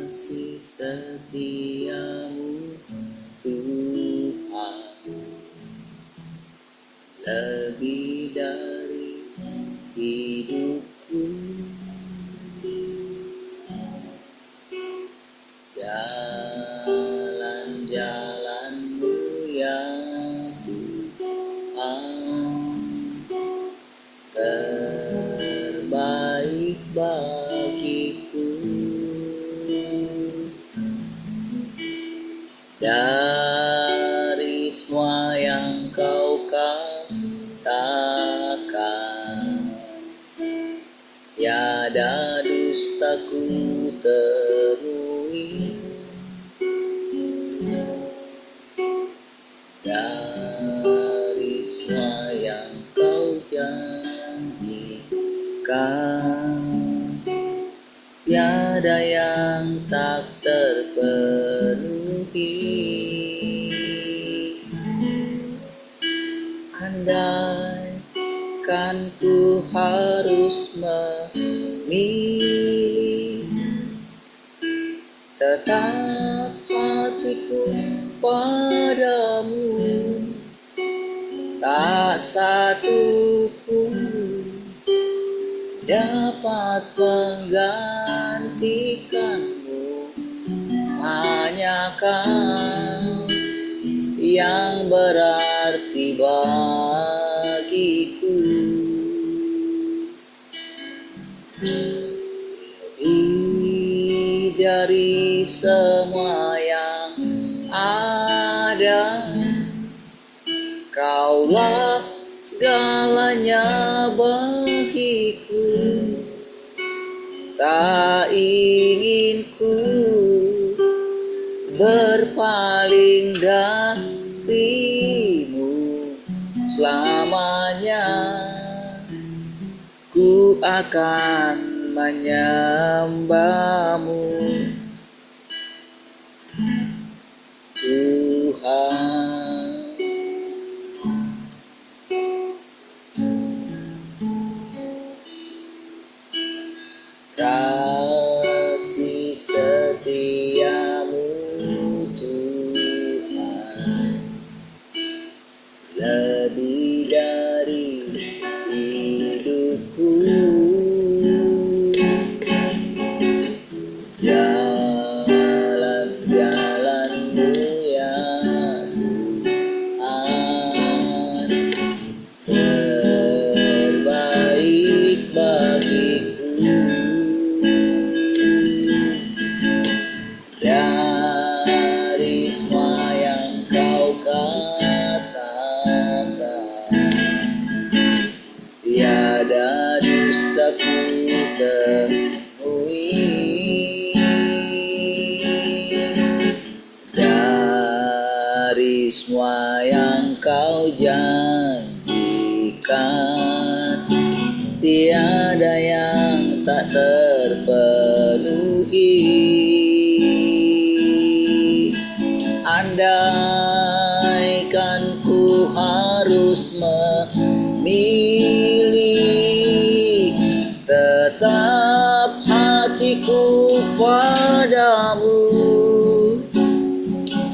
kasih setiamu Tuhan, lebih dari hidupku. Jalan-jalanmu ya Tuhan, terbaik bagiku. Dari semua yang kau katakan, tiada dustaku temui. Dari semua yang kau janjikan, tiada yang tak terpenuhi. Andai kan ku harus memilih, tetap hatiku padamu, tak satu pun dapat menggantikanmu. Hanya Kau yang berarti bagiku. Lebih dari semua yang ada, Kaulah segalanya bagiku. Tak ingin ku berpaling darimu selamanya. Ku akan menyembahmu Tuhan. Kasih setiamu Tuhan, lebih dari hidupku. Jalan-jalanmu ya Tuhan, terbaik bagiku. Dari semua yang kau katakan, tiada dustaku temui. Dari semua yang kau janjikan, tiada yang tak terpenuhi. Andai kan ku harus memilih, tetap hatiku padamu,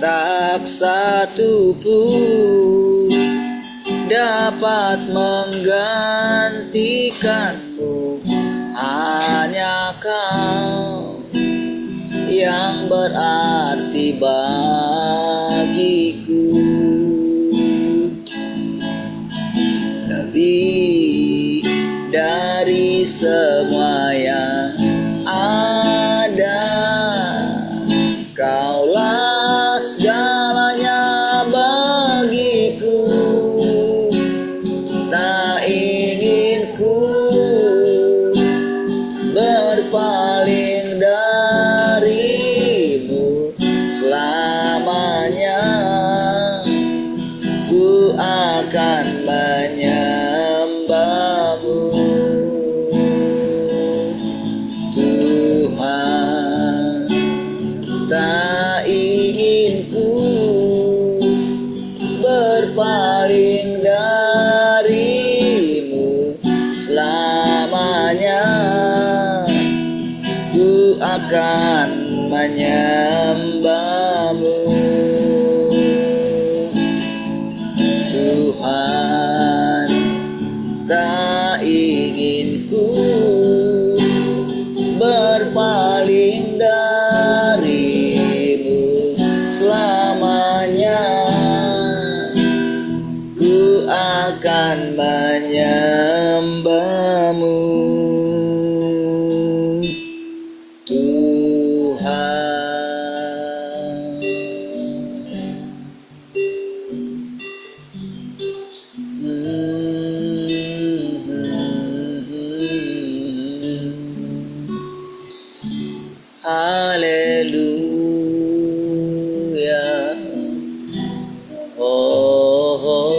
tak satu pun dapat menggantikanmu. Hanya Kau yang berarti bagiku. Lebih dari semua yang ada, Kaulah segalanya bagiku. Tak ingin ku berpaling darimu selamanya. Ku akan menyembahmu Tuhan. Tak ingin ku berpaling darimu selamanya. Ku akan menyembahmu Tuhan, tak ingin ku berpaling darimu selamanya. Ku akan menyembahmu haleluya. Oh, oh.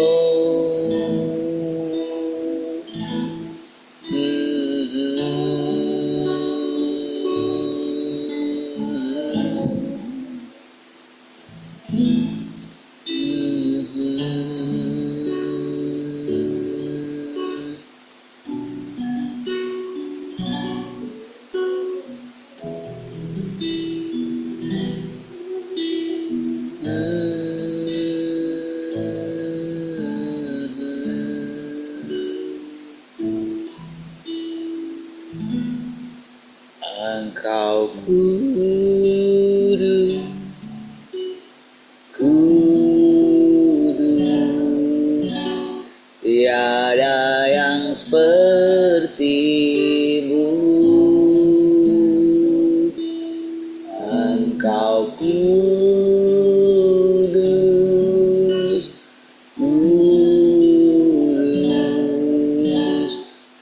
Engkau kudus, kudus, tiada yang sepertimu. Engkau kudus, kudus,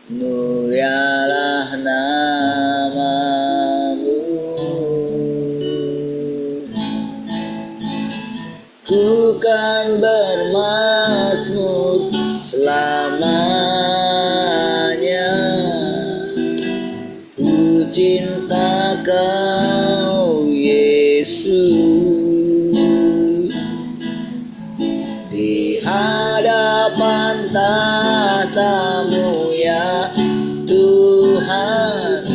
mulialah namamu. Ku kan bermazmur selamanya, ku cinta Kau Yesus. Di hadapan tahta-Mu ya Tuhan,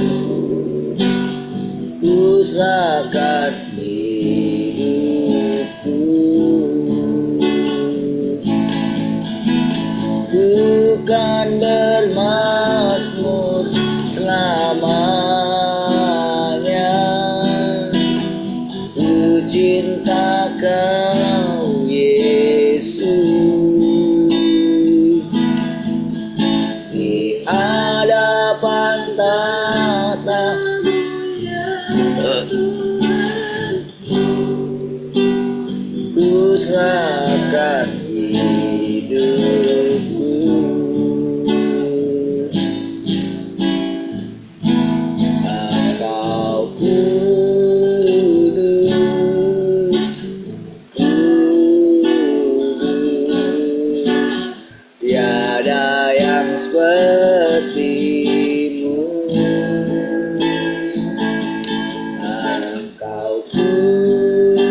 ku serahkan hidupku. Ku kan bermazmur selamanya, ku cinta Kau Yesus. Di hadapan tahta ku serahkan hidupku. Engkau kudus, kudus, tiada yang sepertimu. Engkau kudus,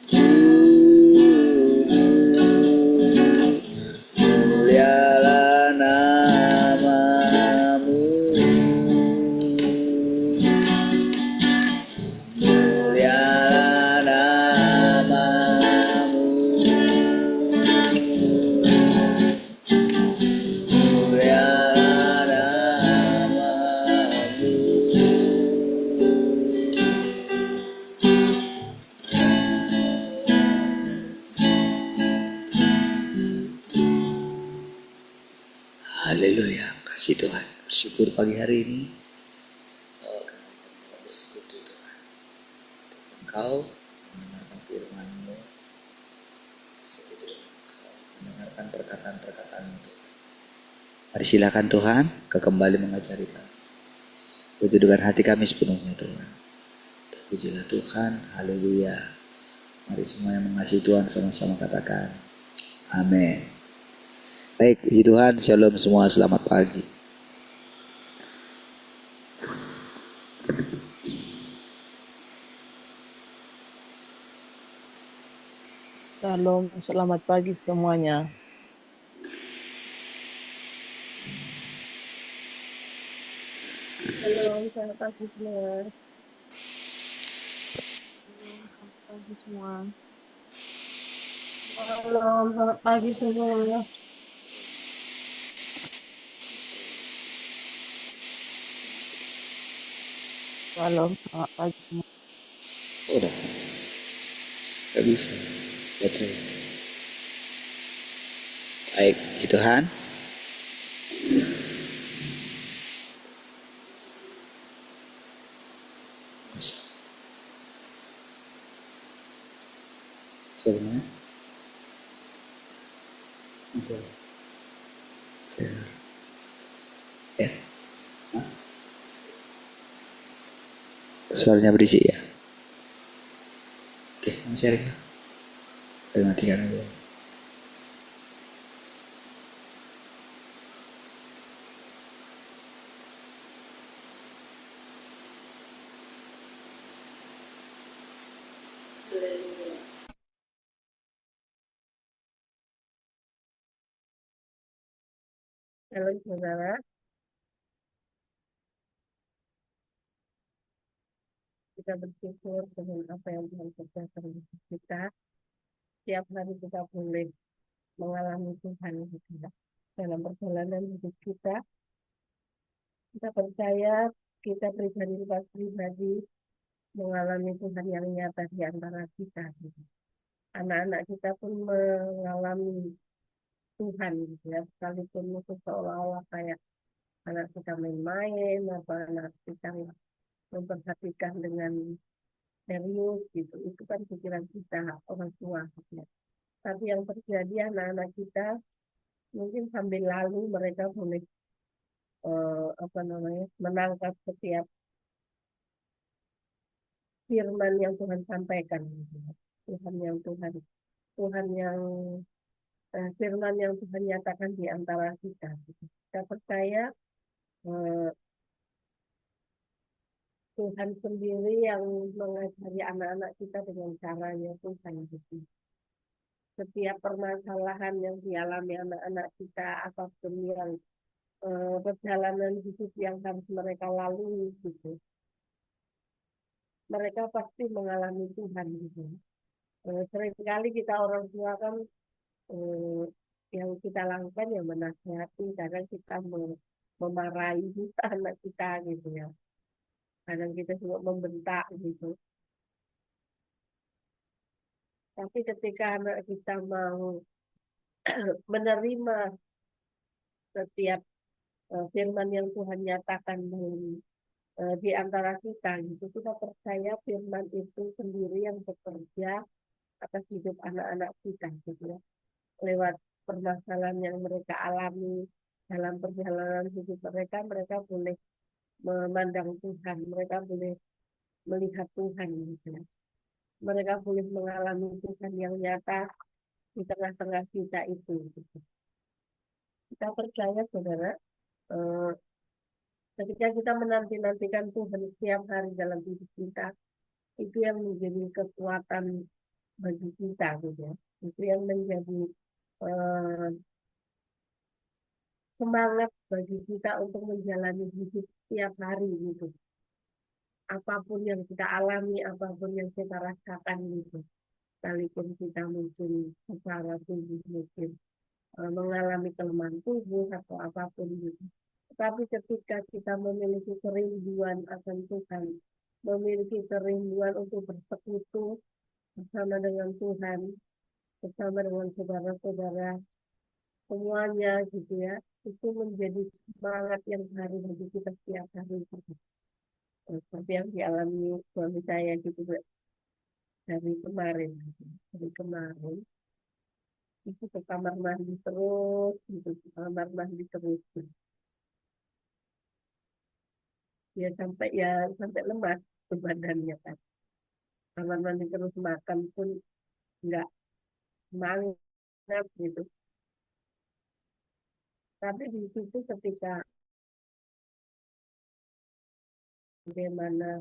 kudus, mulialah namamu. Mulialah namamu. Mulialah namamu. Haleluya, kasih Tuhan. Bersyukur pagi hari ini kita bersekutu Tuhan. Engkau mendengarkan firman-Mu, bersekutu dengan Engkau, mendengarkan perkataan-perkataan-Mu Tuhan. Mari silakan Tuhan, Kau kembali mengajari kami. Puji dengan hati kami sepenuhnya Tuhan. Terpujilah Tuhan, haleluya. Mari semua yang mengasihi Tuhan sama-sama katakan, amin. Baik, puji Tuhan, shalom semua, selamat pagi. Shalom, selamat pagi semuanya. Shalom, selamat pagi semua. Selamat pagi semua. Malam, selamat pagi semua. Malam, selamat pagi semua. Udah, gak bisa. Baterai. Baik, puji Tuhan. Soalnya, ya, suaranya berisik ya. Oke, kamu sharing. Saya matikan aja. Halo saudara, kita bersyukur dengan apa yang Tuhan kerjakan di hidup kita. Setiap hari kita boleh mengalami Tuhan kita. Dalam perjalanan hidup kita, kita percaya kita pribadi mengalami Tuhan yang nyata di antara kita. Anak-anak kita pun mengalami Tuhan gitu ya, sekalipun itu seolah-olah kayak anak kita main-main atau anak kita memperhatikan dengan serius gitu, itu kan pikiran kita orang tua gitu ya. Tapi yang terjadi anak-anak kita mungkin sambil lalu mereka boleh menangkap setiap firman yang Tuhan sampaikan gitu ya. Tuhan yang firman yang Tuhan nyatakan di antara kita gitu. Kita percaya eh, Tuhan sendiri yang mengajari anak-anak kita dengan caranya Tuhan gitu. Setiap permasalahan yang dialami anak-anak kita, apapun yang perjalanan hidup yang harus mereka lalui gitu, mereka pasti mengalami Tuhan gitu. Seringkali kita orang tua kan eh, yang kita lakukan yang menasihati, kadang kita memarahi anak kita gitu ya. Kadang kita juga membentak gitu. Tapi ketika anak kita mau menerima setiap firman yang Tuhan nyatakan di antara kita gitu, kita percaya firman itu sendiri yang bekerja atas hidup anak-anak kita gitu ya, lewat permasalahan yang mereka alami dalam perjalanan hidup mereka, mereka boleh memandang Tuhan, mereka boleh melihat Tuhan gitu ya, mereka boleh mengalami Tuhan yang nyata di tengah-tengah kita itu gitu. Kita percaya saudara, eh, ketika kita menanti-nantikan Tuhan setiap hari dalam hidup kita, itu yang menjadi kekuatan bagi kita gitu ya. Itu yang menjadi eh, semangat bagi kita untuk menjalani hidup setiap hari gitu. Apapun yang kita alami, apapun yang kita rasakan gitu. Sekalipun kita mungkin secara tubuh mungkin mengalami kelemahan tubuh atau apapun gitu. Tetapi ketika kita memiliki kerinduan akan Tuhan, memiliki kerinduan untuk bersekutu bersama dengan Tuhan, bersama dengan saudara-saudara, semuanya gitu ya, itu menjadi semangat yang hari bagi kita setiap hari. Seperti yang dialami suami saya gitu dari kemarin, dari kemarin itu ke kamar mandi terus, gitu, ke kamar mandi terus. Ya sampai lemas badannya kan. Kamar mandi terus, makan pun nggak semangat gitu. Tapi di situ ketika bagaimana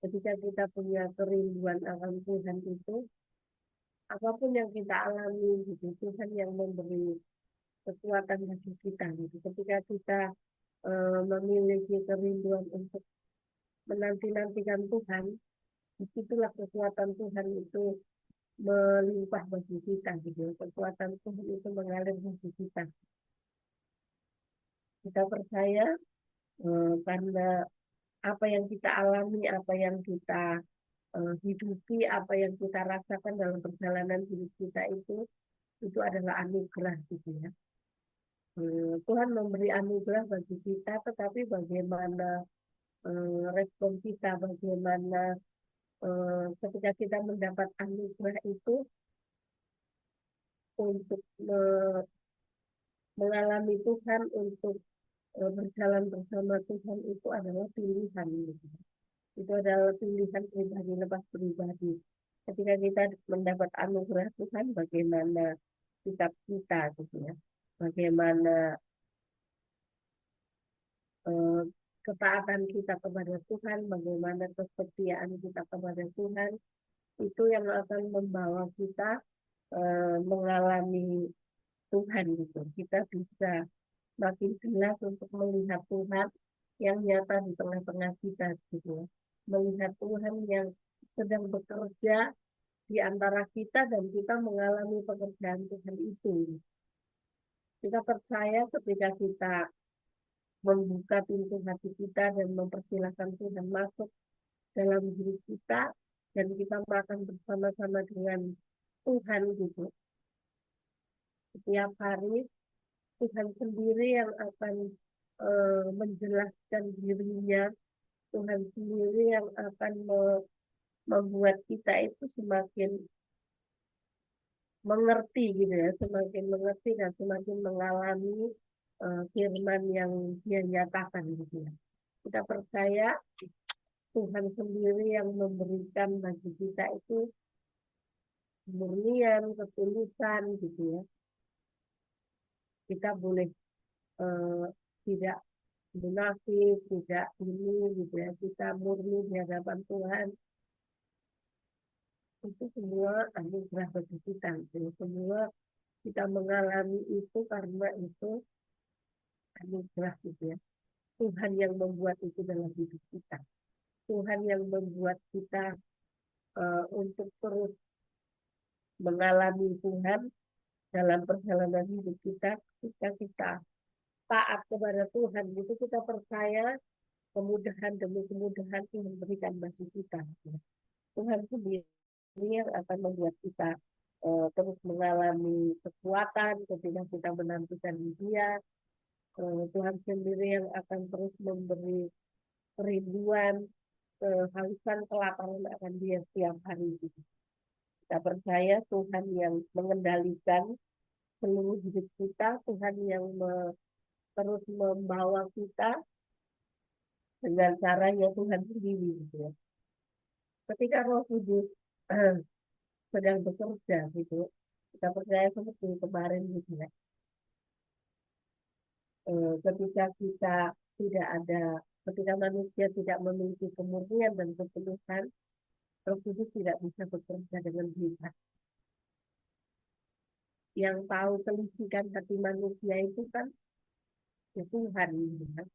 ketika kita punya kerinduan akan Tuhan itu, apapun yang kita alami gitu, Tuhan yang memberi kekuatan bagi kita gitu. Ketika kita memiliki kerinduan untuk menanti-nantikan Tuhan, disitulah kekuatan Tuhan itu melimpah bagi kita gitu. Kekuatan Tuhan itu mengalir bagi kita. Kita percaya karena apa yang kita alami, apa yang kita hidupi, apa yang kita rasakan dalam perjalanan hidup kita itu adalah anugerah gitu ya. Tuhan memberi anugerah bagi kita, tetapi bagaimana respon kita, bagaimana ketika kita mendapat anugerah itu untuk mengalami Tuhan, untuk berjalan bersama Tuhan itu adalah pilihan. Gitu. Itu adalah pilihan pribadi lepas pribadi. Ketika kita mendapat anugerah Tuhan, bagaimana sikap kita gitu ya. Bagaimana ketaatan kita kepada Tuhan, bagaimana kesetiaan kita kepada Tuhan, itu yang akan membawa kita mengalami Tuhan gitu. Kita bisa makin jelas untuk melihat Tuhan yang nyata di tengah-tengah kita gitu ya. Melihat Tuhan yang sedang bekerja di antara kita dan kita mengalami pekerjaan Tuhan itu. Kita percaya ketika kita membuka pintu hati kita dan mempersilahkan Tuhan masuk dalam diri kita dan kita makan bersama-sama dengan Tuhan gitu. Setiap hari Tuhan sendiri yang akan menjelaskan dirinya, Tuhan sendiri yang akan membuat kita itu semakin mengerti gitu ya, semakin mengerti dan semakin mengalami firman yang Dia nyatakan gitu ya. Kita percaya Tuhan sendiri yang memberikan bagi kita itu kemurnian, ketulusan gitu ya. Kita boleh tidak munafik, tidak ini gitu ya. Kita murni di hadapan Tuhan. Itu semua anugerah bagi kita. Gitu. Semua kita mengalami itu karena itu anugerah gitu ya. Tuhan yang membuat itu dalam hidup kita. Tuhan yang membuat kita untuk terus mengalami Tuhan dalam perjalanan hidup kita. Ketika kita taat kepada Tuhan, itu kita percaya kemudahan demi kemudahan yang diberikan bagi kita. Tuhan sendiri yang akan membuat kita terus mengalami kekuatan ketika kita menantikan Dia. Tuhan sendiri yang akan terus memberi kerinduan, kehausan, kelaparan akan Dia setiap hari. Kita percaya Tuhan yang mengendalikan seluruh hidup kita, Tuhan yang terus membawa kita dengan caranya Tuhan sendiri. Gitu ya. Ketika Roh Kudus sedang bekerja, gitu, kita percaya seperti kemarin gitu ya. Ketika kita tidak ada, ketika manusia tidak memiliki kemurnian dan ketulusan, Roh Kudus tidak bisa bekerja dengan bebas. Yang tahu kelicikan hati manusia itu kan ya Tuhan. Gitu kan.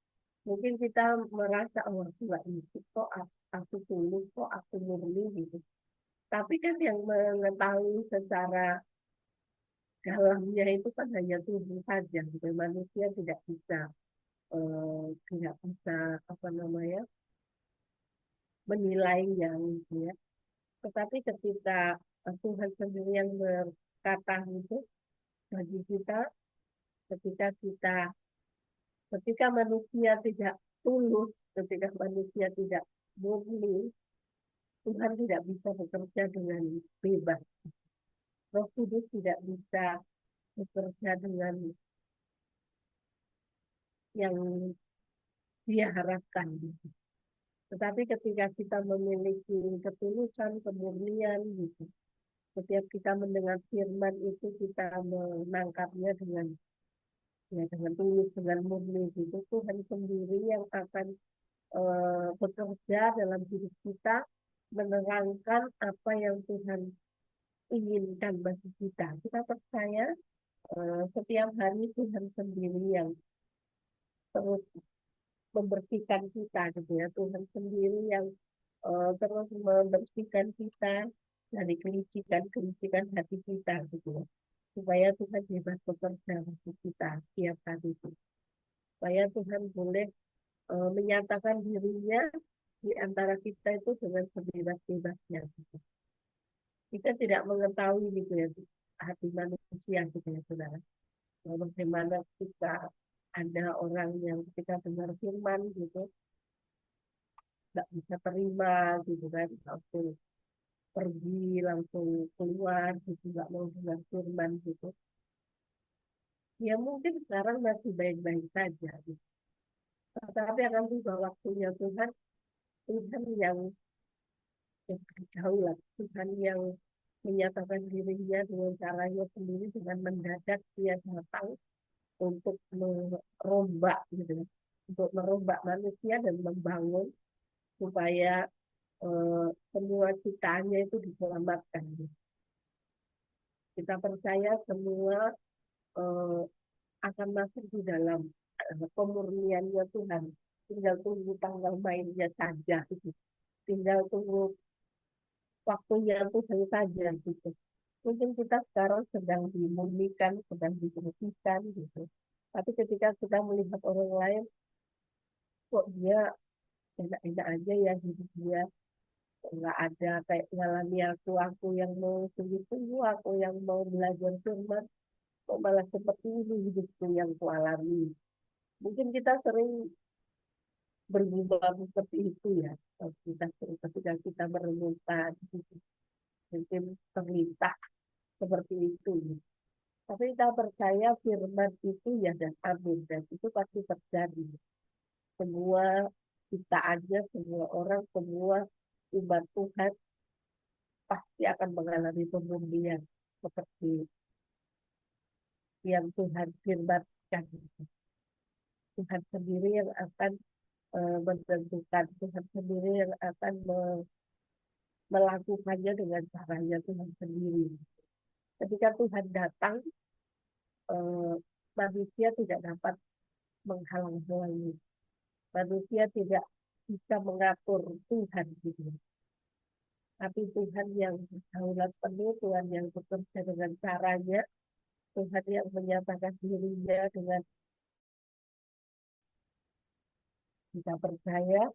Mungkin kita merasa, oh aku gak bisa kok, aku tulus kok, aku murni gitu. Tapi kan yang mengetahui secara dalamnya itu kan hanya Tuhan saja. Gitu. Manusia tidak bisa apa namanya menilainya gitu ya. Tetapi ketika Tuhan sendiri yang berkata itu bagi kita, ketika kita ketika manusia tidak tulus, ketika manusia tidak murni, Tuhan tidak bisa bekerja dengan bebas. Roh Kudus tidak bisa bekerja dengan yang Dia harapkan. Tetapi ketika kita memiliki ketulusan, kemurnian, gitu, setiap kita mendengar firman itu kita menangkapnya dengan tulus, dengan murni, gitu. Tuhan sendiri yang akan bekerja dalam hidup kita, menerangkan apa yang Tuhan inginkan bagi kita. Kita percaya setiap hari Tuhan sendiri yang terus membersihkan kita gitu ya. Tuhan sendiri yang terus membersihkan kita dari kelicikan-kelicikan hati kita gitu ya. Supaya Tuhan bebas bekerja bagi kita setiap hari itu. Supaya Tuhan boleh menyatakan dirinya di antara kita itu dengan sebebas-bebasnya. Gitu. Kita tidak mengetahui gitu ya hati manusia gitu ya saudara. Bagaimana kita ada orang yang ketika dengar firman gitu nggak bisa terima gitu kan, langsung pergi, langsung keluar gitu, nggak mau dengar firman gitu. Ya mungkin sekarang masih baik-baik saja gitu. Tetapi akan tiba waktunya Tuhan, Tuhan yang jauh lah, Tuhan yang menyatakan dirinya dengan caranya sendiri, dengan mendadak dia datang untuk merombak gitu ya. Untuk merombak manusia dan membangun supaya semua ciptaannya itu diselamatkan. Kita percaya semua eh, akan masuk di dalam pemurniannya Tuhan. Tinggal tunggu tanggal mainnya saja. Gitu. Tinggal tunggu waktunya Tuhan saja. Gitu. Mungkin kita sekarang sedang dimurnikan, sedang dibersihkan. Gitu. Tapi ketika kita melihat orang lain, kok dia enak-enak aja ya hidup dia, nggak ada kayak ngalami aku yang mau sungguh-sungguh, aku yang mau belajar firman, kok malah seperti ini hidupku yang kualami. Mungkin kita sering bergumam seperti itu ya. Kita ketika kita merenungkan, mungkin terlintas seperti itu. Tapi kita percaya firman itu ya dan amin, dan itu pasti terjadi. Semua ciptaannya, semua orang, semua umat Tuhan pasti akan mengalami pemurnian seperti yang Tuhan firmankan. Tuhan sendiri yang akan menentukan, Tuhan sendiri yang akan melakukannya dengan caranya Tuhan sendiri. Ketika Tuhan datang, manusia tidak dapat menghalang-halangi. Manusia tidak bisa mengatur Tuhan gitu. Tapi Tuhan yang berdaulat penuh, Tuhan yang bekerja dengan caranya, Tuhan yang menyatakan dirinya dengan kita percaya,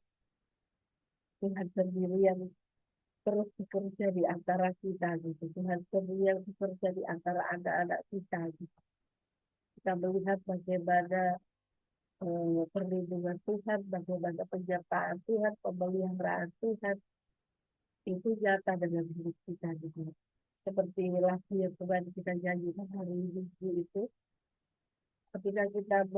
Tuhan sendiri yang terus bekerja di antara kita gitu. Tuhan sendiri yang bekerja di antara anak-anak kita gitu. Kita melihat bagaimana perlindungan Tuhan, bagaimana penyertaan Tuhan, pemeliharaan Tuhan, itu nyata dengan hidup kita gitu. Seperti lagu yang kemarin kita nyanyikan hari ini itu, ketika kita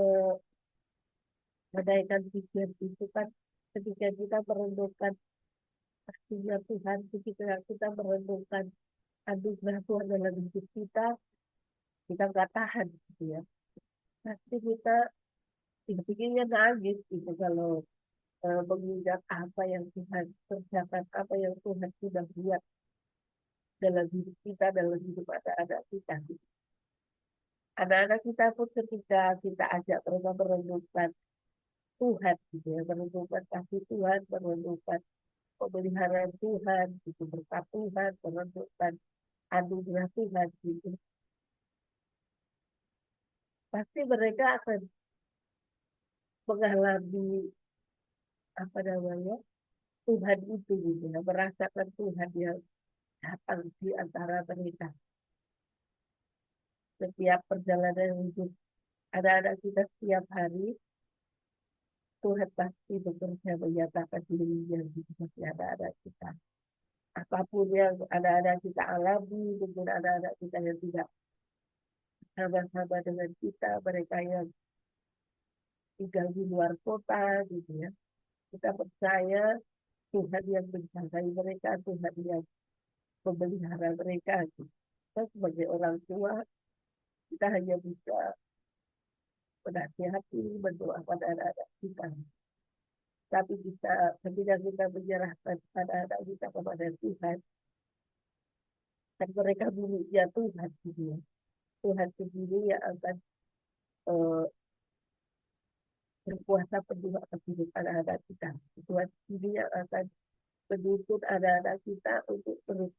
menaikkan pikiran itu kan, ketika kita merenungkan kasihnya Tuhan, ketika kita merenungkan anugerah Tuhan dalam hidup kita nggak tahan gitu ya. Pasti kita pikirnya nangis gitu kalau mengingat apa yang Tuhan kerjakan, apa yang Tuhan sudah buat dalam hidup kita, dalam hidup anak-anak kita. Anak-anak kita pun ketika kita ajak mereka merenungkan Tuhan, gitu ya, merenungkan kasih Tuhan, merenungkan pemeliharaan Tuhan, gitu, berkat Tuhan, merenungkan anugerah Tuhan, gitu. Pasti mereka akan mengalami apa namanya Tuhan itu, gitu ya, merasakan Tuhan yang datang di antara mereka. Setiap perjalanan hidup anak-anak kita setiap hari, Tuhan pasti bekerja menyatakan dirinya di hati anak-anak kita. Apapun yang anak-anak kita alami, mungkin anak-anak kita yang tidak sama-sama dengan kita, mereka yang tinggal di luar kota, gitu ya. Kita percaya Tuhan yang menjaga mereka, Tuhan yang memelihara mereka. Gitu. Kita sebagai orang tua, kita hanya bisa menasihati, mendoakan anak-anak kita. Tapi kita, ketika kita menyerahkan anak-anak kita kepada Tuhan, dan mereka miliknya Tuhan, gitu ya. Tuhan sendiri yang akan berkuasa penuh atas hidup anak-anak kita. Tuhan sendiri yang akan menuntut anak-anak kita untuk terus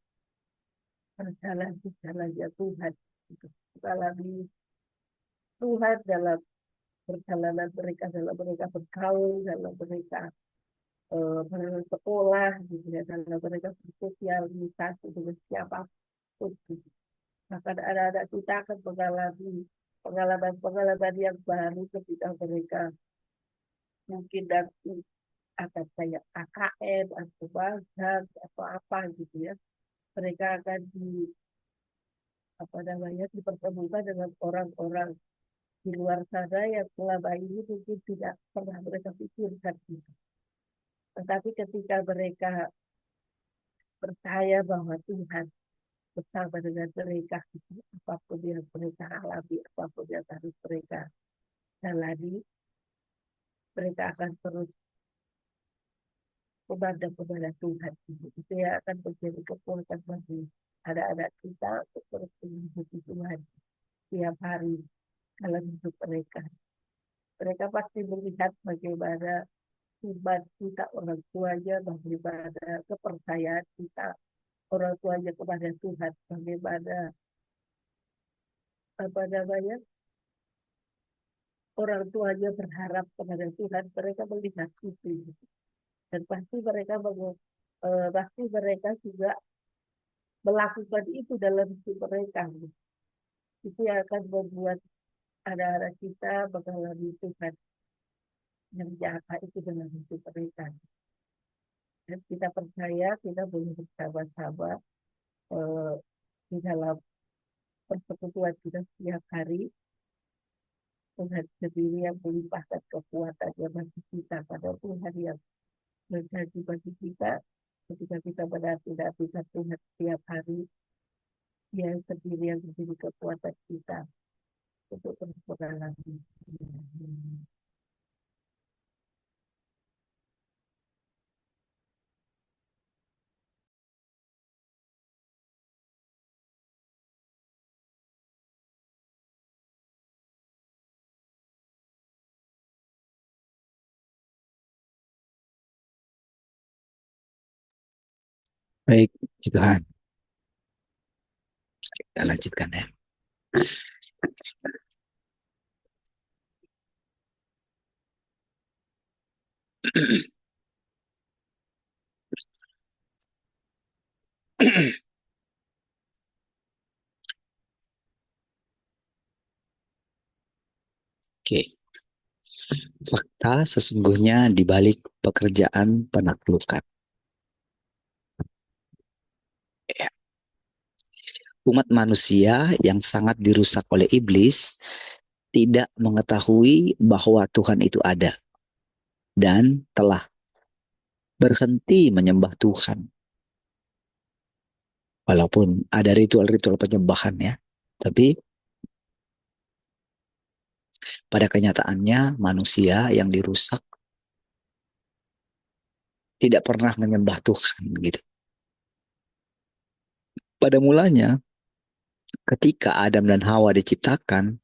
berjalan di jalannya Tuhan. Untuk mengalami Tuhan dalam perjalanan mereka, dalam mereka bergaul, dalam mereka bersekolah, gitu ya, dalam mereka bersosialisasi dengan siapapun. Gitu. Bahkan anak-anak kita akan mengalami pengalaman-pengalaman yang baru ketika mereka mungkin nanti akan kayak KKN atau magang atau apa gitu ya. Mereka akan dipertemukan dengan orang-orang di luar sana yang selama ini mungkin tidak pernah mereka pikirkan gitu. Tetapi ketika mereka percaya bahwa Tuhan bersama dengan mereka, gitu, apapun yang mereka alami, apapun yang harus mereka jalani, mereka akan terus memandang kepada Tuhan. Gitu. Itu yang akan menjadi kekuatan bagi anak-anak kita untuk terus mengikuti Tuhan tiap hari dalam hidup mereka. Mereka pasti melihat bagaimana iman kita orang tuanya, bagaimana kepercayaan kita orang tuanya kepada Tuhan, bagaimana apa namanya orang tuanya berharap kepada Tuhan, mereka melihat itu dan pasti mereka juga melakukan itu dalam hidup mereka. Itu yang akan membuat anak-anak kita mengalami Tuhan yang nyata itu dalam hidup mereka. Dan kita percaya kita boleh bersama-sama eh, di dalam persekutuan kita setiap hari. Tuhan sendiri yang melimpahkan kekuatannya bagi kita, pada Tuhan yang berjanji bagi kita ketika kita menanti-nantikan Tuhan setiap hari. Dia sendiri yang menjadi kekuatan kita untuk terus mengalami. Baik, puji Tuhan. Kita lanjutkan ya. Oke, fakta sesungguhnya di balik pekerjaan penaklukan. Ya. Umat manusia yang sangat dirusak oleh iblis tidak mengetahui bahwa Tuhan itu ada dan telah berhenti menyembah Tuhan. Walaupun ada ritual-ritual penyembahan ya, tapi pada kenyataannya manusia yang dirusak tidak pernah menyembah Tuhan gitu. Pada mulanya ketika Adam dan Hawa diciptakan,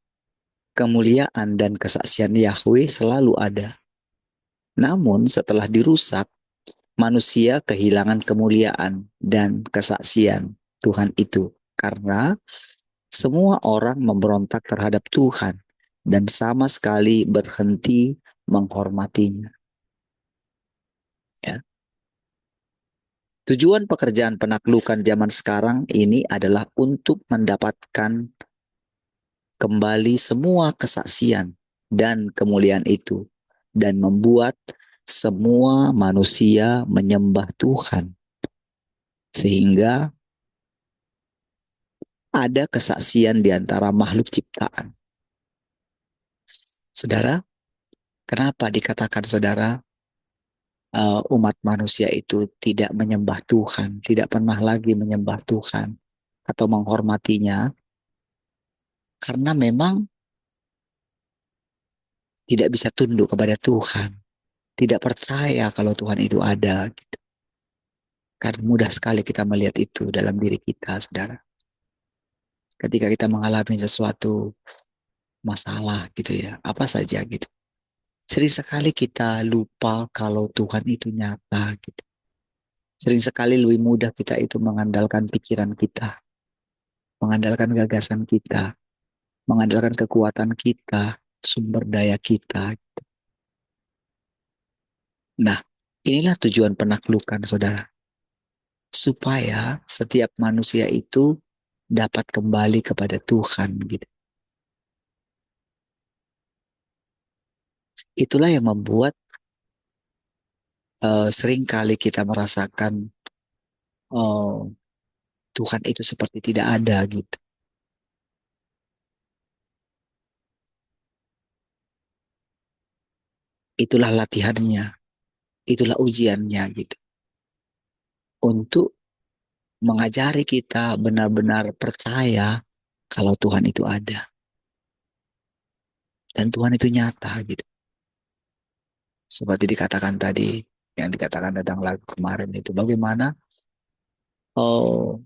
kemuliaan dan kesaksian Yahweh selalu ada. Namun setelah dirusak, manusia kehilangan kemuliaan dan kesaksian Tuhan itu karena semua orang memberontak terhadap Tuhan dan sama sekali berhenti menghormatinya. Ya. Tujuan pekerjaan penaklukan zaman sekarang ini adalah untuk mendapatkan kembali semua kesaksian dan kemuliaan itu dan membuat semua manusia menyembah Tuhan sehingga ada kesaksian di antara makhluk ciptaan. Saudara, kenapa dikatakan saudara umat manusia itu tidak menyembah Tuhan, tidak pernah lagi menyembah Tuhan atau menghormatinya? Karena memang tidak bisa tunduk kepada Tuhan, tidak percaya kalau Tuhan itu ada. Gitu. Kan mudah sekali kita melihat itu dalam diri kita, saudara. Ketika kita mengalami sesuatu masalah gitu ya, apa saja gitu. Sering sekali kita lupa kalau Tuhan itu nyata gitu. Sering sekali lebih mudah kita itu mengandalkan pikiran kita, mengandalkan gagasan kita, mengandalkan kekuatan kita, sumber daya kita. Nah, inilah tujuan penaklukan, saudara. Supaya setiap manusia itu dapat kembali kepada Tuhan gitu. Itulah yang membuat sering kali kita merasakan eh, Tuhan itu seperti tidak ada gitu. Itulah latihannya, itulah ujiannya gitu. Untuk mengajari kita benar-benar percaya kalau Tuhan itu ada. Dan Tuhan itu nyata gitu. Seperti dikatakan tadi, yang dikatakan tentang lagu kemarin itu. Bagaimana oh,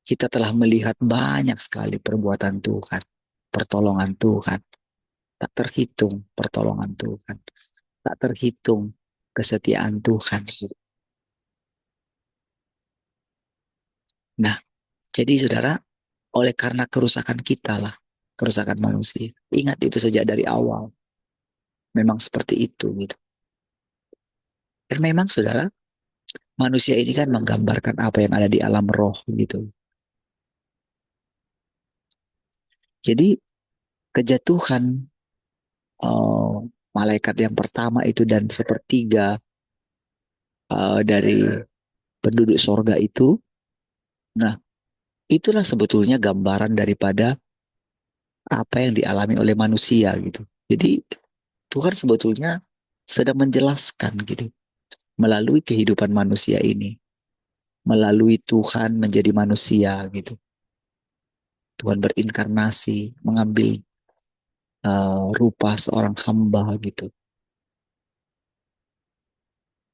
kita telah melihat banyak sekali perbuatan Tuhan. Pertolongan Tuhan. Tak terhitung pertolongan Tuhan. Tak terhitung kesetiaan Tuhan. Nah, jadi saudara, oleh karena kerusakan kita lah, kerusakan manusia. Ingat itu sejak dari awal. Memang seperti itu gitu. Dan memang saudara, manusia ini kan menggambarkan apa yang ada di alam roh gitu. Jadi kejatuhan uh, malaikat yang pertama itu dan sepertiga dari penduduk sorga itu, nah itulah sebetulnya gambaran daripada apa yang dialami oleh manusia gitu. Jadi Tuhan sebetulnya sedang menjelaskan gitu melalui kehidupan manusia ini, melalui Tuhan menjadi manusia gitu. Tuhan berinkarnasi, mengambil rupa seorang hamba gitu.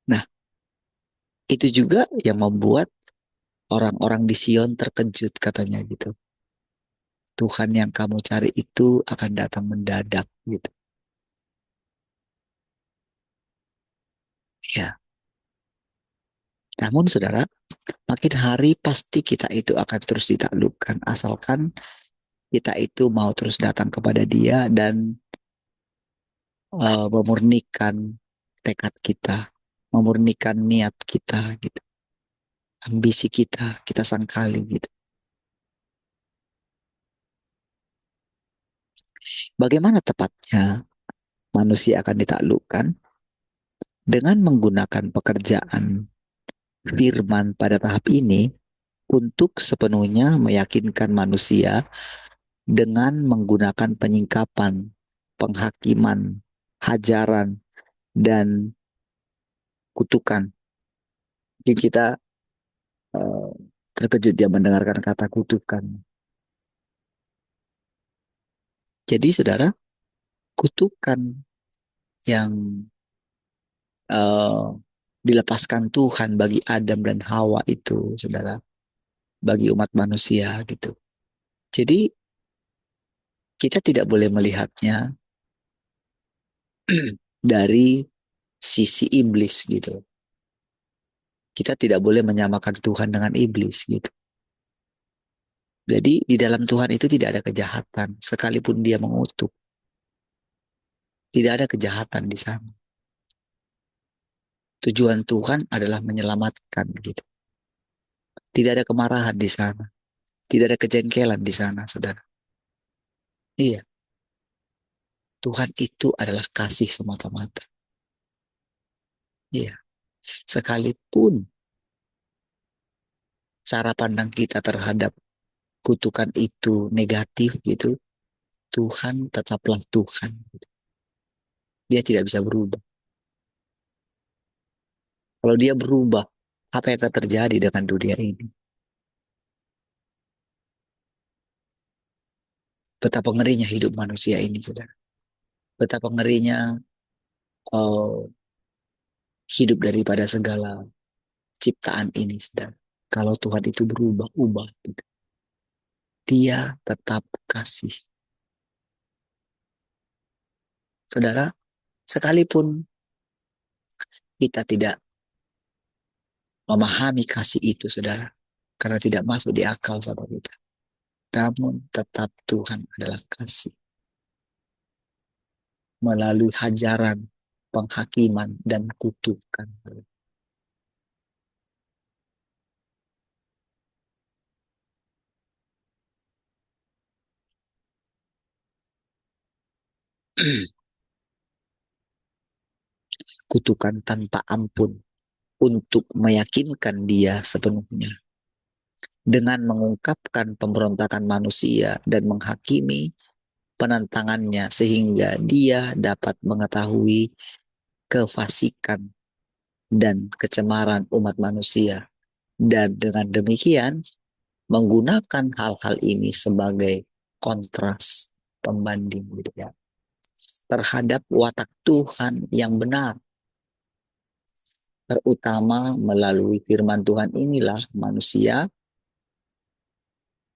Nah, itu juga yang membuat orang-orang di Sion terkejut katanya gitu. Tuhan yang kamu cari itu akan datang mendadak gitu. Ya, namun saudara, makin hari pasti kita itu akan terus ditaklukkan asalkan kita itu mau terus datang kepada Dia dan memurnikan tekad kita, memurnikan niat kita gitu, ambisi kita, kita sangkali gitu. Bagaimana tepatnya manusia akan ditaklukkan? Dengan menggunakan pekerjaan firman pada tahap ini untuk sepenuhnya meyakinkan manusia dengan menggunakan penyingkapan, penghakiman, hajaran, dan kutukan. Mungkin kita uh, terkejut dia mendengarkan kata kutukan. Jadi saudara, kutukan yang uh, dilepaskan Tuhan bagi Adam dan Hawa itu, saudara, bagi umat manusia gitu. Jadi kita tidak boleh melihatnya dari sisi iblis gitu. Kita tidak boleh menyamakan Tuhan dengan iblis gitu. Jadi di dalam Tuhan itu tidak ada kejahatan, sekalipun Dia mengutuk. Tidak ada kejahatan di sana. Tujuan Tuhan adalah menyelamatkan gitu. Tidak ada kemarahan di sana. Tidak ada kejengkelan di sana, saudara. Iya, Tuhan itu adalah kasih semata-mata. Iya, sekalipun cara pandang kita terhadap kutukan itu negatif gitu, Tuhan tetaplah Tuhan. Dia tidak bisa berubah. Kalau dia berubah, apa yang akan terjadi dengan dunia ini? Betapa ngerinya hidup manusia ini, saudara. Betapa ngerinya uh, hidup daripada segala ciptaan ini, saudara. Kalau Tuhan itu berubah-ubah, gitu. Dia tetap kasih. Saudara, sekalipun kita tidak memahami kasih itu, saudara, karena tidak masuk di akal sama kita. Namun tetap Tuhan adalah kasih melalui hajaran, penghakiman, dan kutukan. Kutukan tanpa ampun untuk meyakinkan dia sepenuhnya dengan mengungkapkan pemberontakan manusia dan menghakimi penentangannya sehingga dia dapat mengetahui kefasikan dan kecemaran umat manusia, dan dengan demikian menggunakan hal-hal ini sebagai kontras pembanding gitu ya terhadap watak Tuhan yang benar, terutama melalui firman Tuhan inilah manusia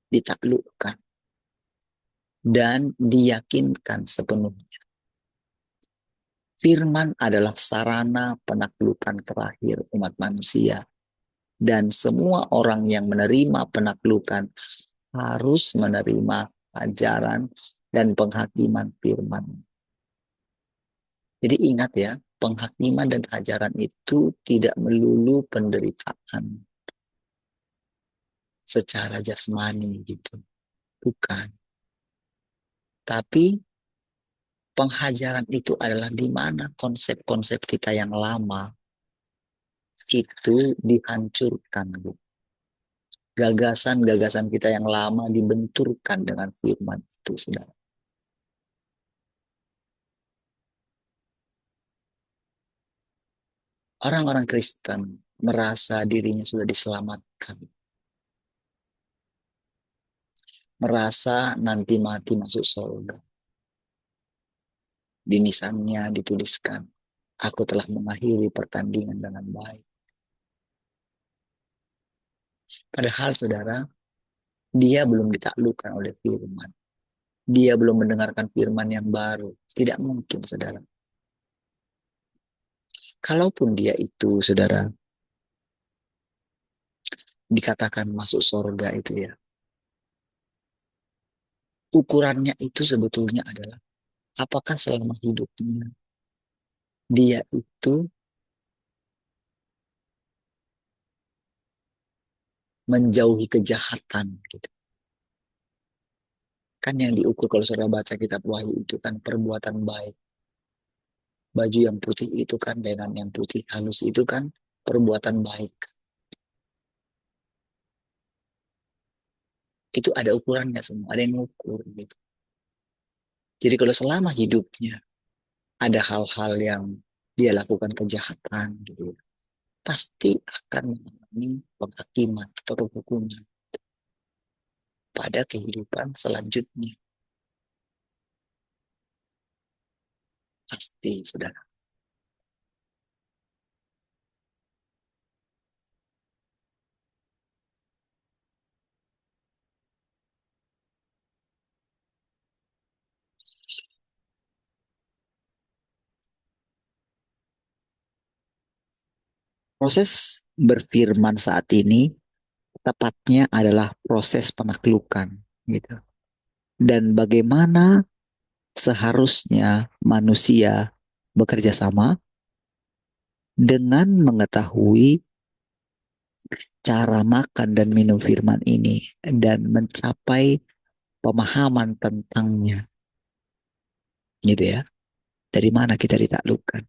ditaklukkan dan diyakinkan sepenuhnya. Firman adalah sarana penaklukan terakhir umat manusia, dan semua orang yang menerima penaklukan harus menerima ajaran dan penghakiman firman. Jadi ingat ya, penghakiman dan ajaran itu tidak melulu penderitaan secara jasmani gitu. Bukan. Tapi penghajaran itu adalah di mana konsep-konsep kita yang lama itu dihancurkan gitu. Gagasan-gagasan kita yang lama dibenturkan dengan firman itu, saudara. Orang-orang Kristen merasa dirinya sudah diselamatkan. Merasa nanti mati masuk surga. Di nisannya dituliskan, aku telah mengakhiri pertandingan dengan baik. Padahal saudara, dia belum ditaklukkan oleh firman. Dia belum mendengarkan firman yang baru. Tidak mungkin saudara. Kalaupun dia itu saudara, dikatakan masuk surga itu ya. Ukurannya itu sebetulnya adalah apakah selama hidupnya dia itu menjauhi kejahatan gitu. Kan yang diukur kalau saudara baca kitab Wahyu itu kan perbuatan baik. Baju yang putih itu kan, lenan yang putih halus itu kan perbuatan baik. Itu ada ukurannya semua, ada yang mengukur gitu. Jadi kalau selama hidupnya ada hal-hal yang dia lakukan kejahatan gitu, pasti akan mengalami penghakiman atau hukuman pada kehidupan selanjutnya. Pasti, saudara. Proses berfirman saat ini tepatnya adalah proses penaklukan gitu. Dan bagaimana seharusnya manusia bekerja sama dengan mengetahui cara makan dan minum firman ini dan mencapai pemahaman tentangnya gitu ya. Dari mana kita ditaklukkan?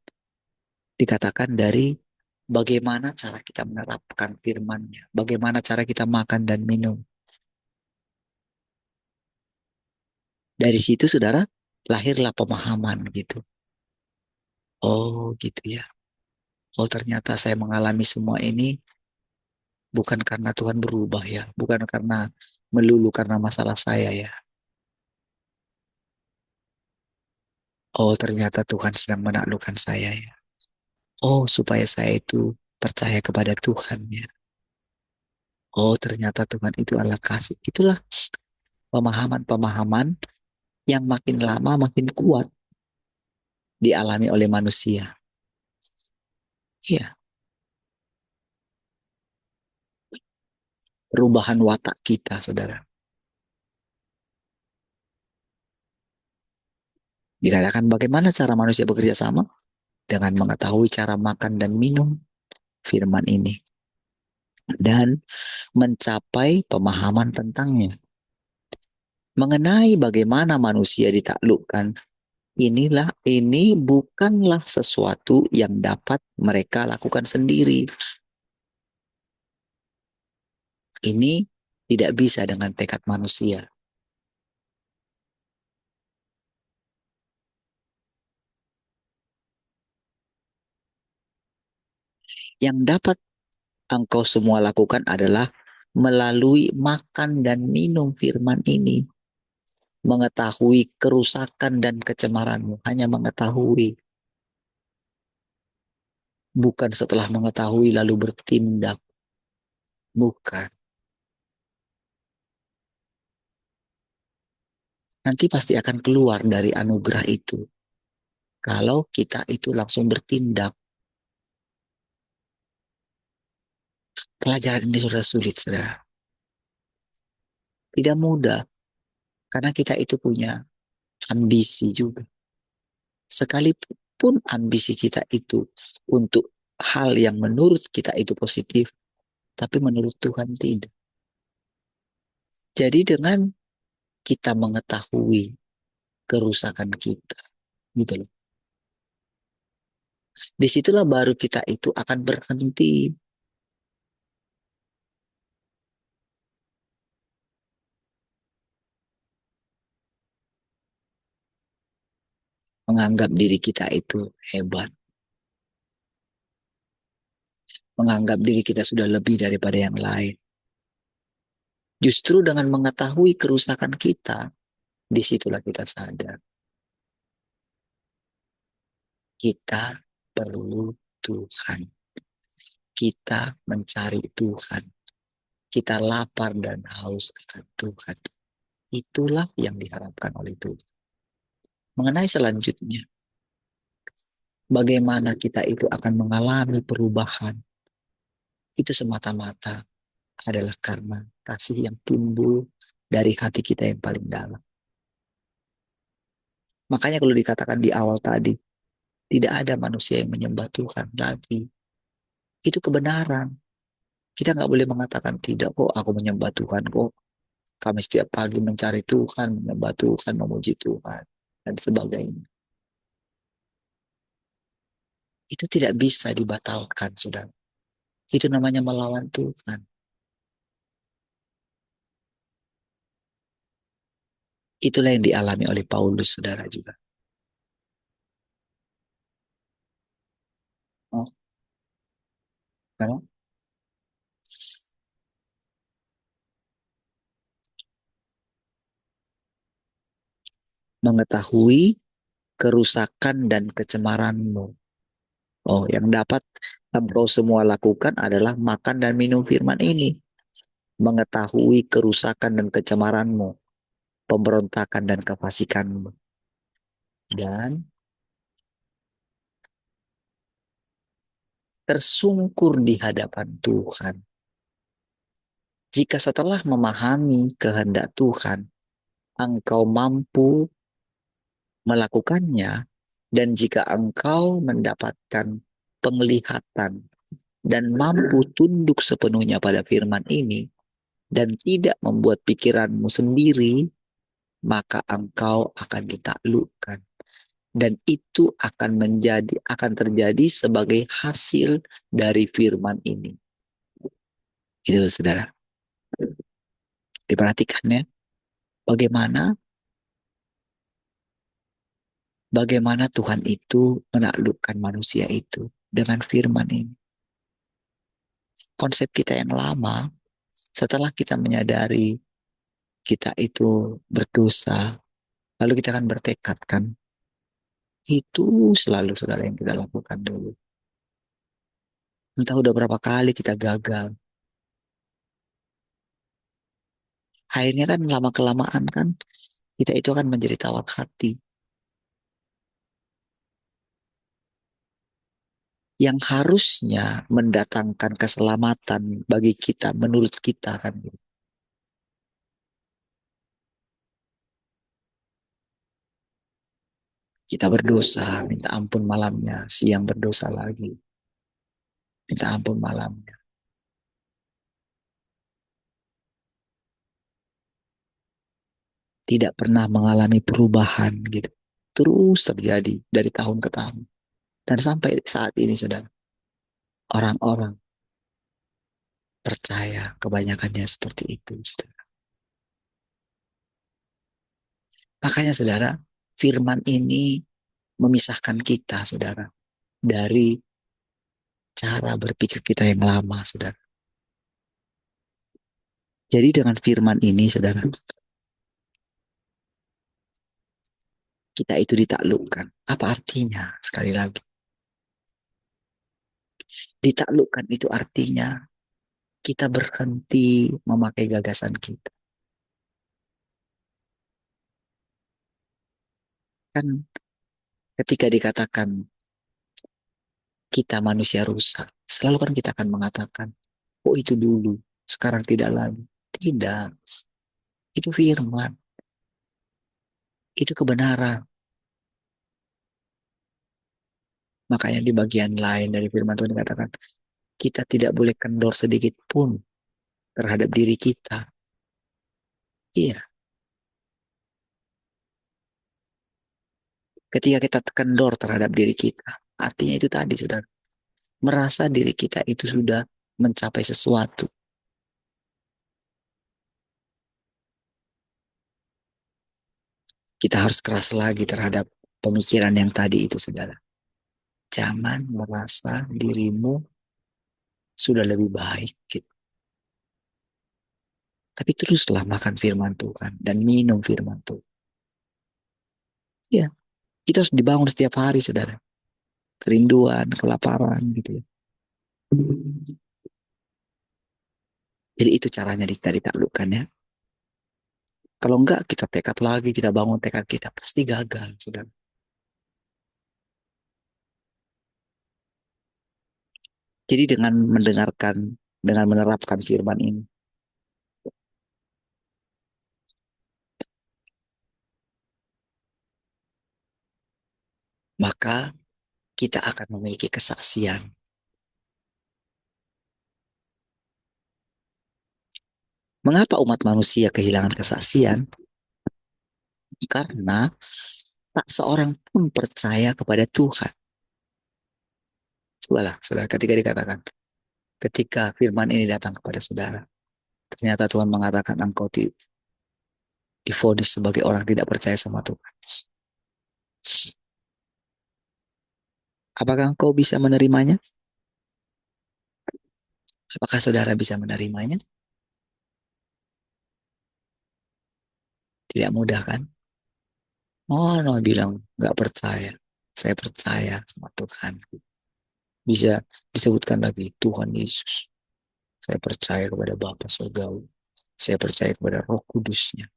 Dikatakan dari bagaimana cara kita menerapkan firman-Nya, bagaimana cara kita makan dan minum. Dari situ saudara lahirlah pemahaman gitu. Oh gitu ya. Oh ternyata saya mengalami semua ini bukan karena Tuhan berubah ya, bukan karena melulu karena masalah saya ya. Oh ternyata Tuhan sedang menaklukkan saya ya. Oh supaya saya itu percaya kepada Tuhan ya. Oh ternyata Tuhan itu adalah kasih. Itulah pemahaman-pemahaman yang makin lama makin kuat. dialami oleh manusia. Iya, perubahan watak kita, saudara. Dikatakan bagaimana cara manusia bekerja sama? Dengan mengetahui cara makan dan minum firman ini. Dan mencapai pemahaman tentangnya. Mengenai bagaimana manusia ditaklukkan, ini bukanlah sesuatu yang dapat mereka lakukan sendiri. Ini tidak bisa dengan tekad manusia. Yang dapat engkau semua lakukan adalah melalui makan dan minum firman ini. Mengetahui kerusakan dan kecemaranmu. Hanya mengetahui. Bukan setelah mengetahui lalu bertindak. Bukan. Nanti pasti akan keluar dari anugerah itu. Kalau kita itu langsung bertindak. Pelajaran ini sudah sulit, saudara. Tidak mudah. Karena kita itu punya ambisi juga. Sekalipun ambisi kita itu untuk hal yang menurut kita itu positif, tapi menurut Tuhan tidak. Jadi dengan kita mengetahui kerusakan kita, gitu loh. Disitulah baru kita itu akan berhenti menganggap diri kita itu hebat, menganggap diri kita sudah lebih daripada yang lain. Justru dengan mengetahui kerusakan kita, disitulah kita sadar kita perlu Tuhan. Kita mencari Tuhan. Kita lapar dan haus akan Tuhan. Itulah yang diharapkan oleh Tuhan. Mengenai selanjutnya, bagaimana kita itu akan mengalami perubahan, itu semata-mata adalah karena kasih yang timbul dari hati kita yang paling dalam. Makanya kalau dikatakan di awal tadi, tidak ada manusia yang menyembah Tuhan lagi. Itu kebenaran. Kita nggak boleh mengatakan tidak kok, aku menyembah Tuhan kok. Kami setiap pagi mencari Tuhan, menyembah Tuhan, memuji Tuhan, dan sebagainya. Itu tidak bisa dibatalkan, saudara. Itu namanya melawan Tuhan. Itulah yang dialami oleh Paulus, saudara juga. Oh, karena mengetahui kerusakan dan kecemaranmu. Oh, yang dapat engkau semua lakukan adalah makan dan minum firman ini. Mengetahui kerusakan dan kecemaranmu, pemberontakan dan kefasikanmu. Dan tersungkur di hadapan Tuhan. Jika setelah memahami kehendak Tuhan, engkau mampu melakukannya, dan jika engkau mendapatkan penglihatan dan mampu tunduk sepenuhnya pada firman ini, dan tidak membuat pikiranmu sendiri, maka engkau akan ditaklukkan. Dan itu akan terjadi sebagai hasil dari firman ini. Itu saudara. Diperhatikan ya. Bagaimana Tuhan itu menaklukkan manusia itu dengan firman ini. Konsep kita yang lama, setelah kita menyadari kita itu berdosa, lalu kita akan bertekad kan, itu selalu saudara yang kita lakukan dulu. Entah udah berapa kali kita gagal. Akhirnya kan lama-kelamaan kan, kita itu akan menjadi tawar hati. yang harusnya mendatangkan keselamatan bagi kita menurut kita kan gitu. Kita berdosa, minta ampun malamnya, siang berdosa lagi, minta ampun malamnya. Tidak pernah mengalami perubahan gitu. Terus terjadi dari tahun ke tahun. Dan sampai saat ini saudara, orang-orang percaya kebanyakannya seperti itu. Saudara. Makanya saudara, firman ini memisahkan kita saudara dari cara berpikir kita yang lama saudara. Jadi dengan firman ini saudara, kita itu ditaklukkan. Apa artinya? Sekali lagi, ditaklukkan itu artinya kita berhenti memakai gagasan kita. Kan ketika dikatakan kita manusia rusak, selalu kan kita akan mengatakan, oh itu dulu, sekarang tidak lagi. Tidak, itu firman, itu kebenaran. Makanya di bagian lain dari firman Tuhan dikatakan, kita tidak boleh kendor sedikit pun terhadap diri kita. Iya, ketika kita kendor terhadap diri kita, artinya itu tadi, saudara, merasa diri kita itu sudah mencapai sesuatu. Kita harus keras lagi terhadap pemikiran yang tadi itu, saudara. Jangan merasa dirimu sudah lebih baik. Gitu. Tapi teruslah makan firman Tuhan dan minum firman Tuhan. Ya, itu harus dibangun setiap hari, saudara. Kerinduan, kelaparan, gitu ya. Jadi itu caranya kita ditaklukkan ya. Kalau enggak, kita tekad lagi, kita bangun tekad kita. Pasti gagal, saudara. Jadi dengan mendengarkan, dengan menerapkan firman ini, maka kita akan memiliki kesaksian. Mengapa umat manusia kehilangan kesaksian? Karena tak seorang pun percaya kepada Tuhan. Cobalah, saudara, ketika dikatakan, ketika firman ini datang kepada saudara, ternyata Tuhan mengatakan engkau divonis sebagai orang tidak percaya sama Tuhan. Apakah engkau bisa menerimanya? Apakah saudara bisa menerimanya? Tidak mudah kan? Oh, no, bilang nggak percaya. Saya percaya sama Tuhan. Bisa disebutkan lagi Tuhan Yesus. Saya percaya kepada Bapa Surgawi. Saya percaya kepada Roh Kudusnya.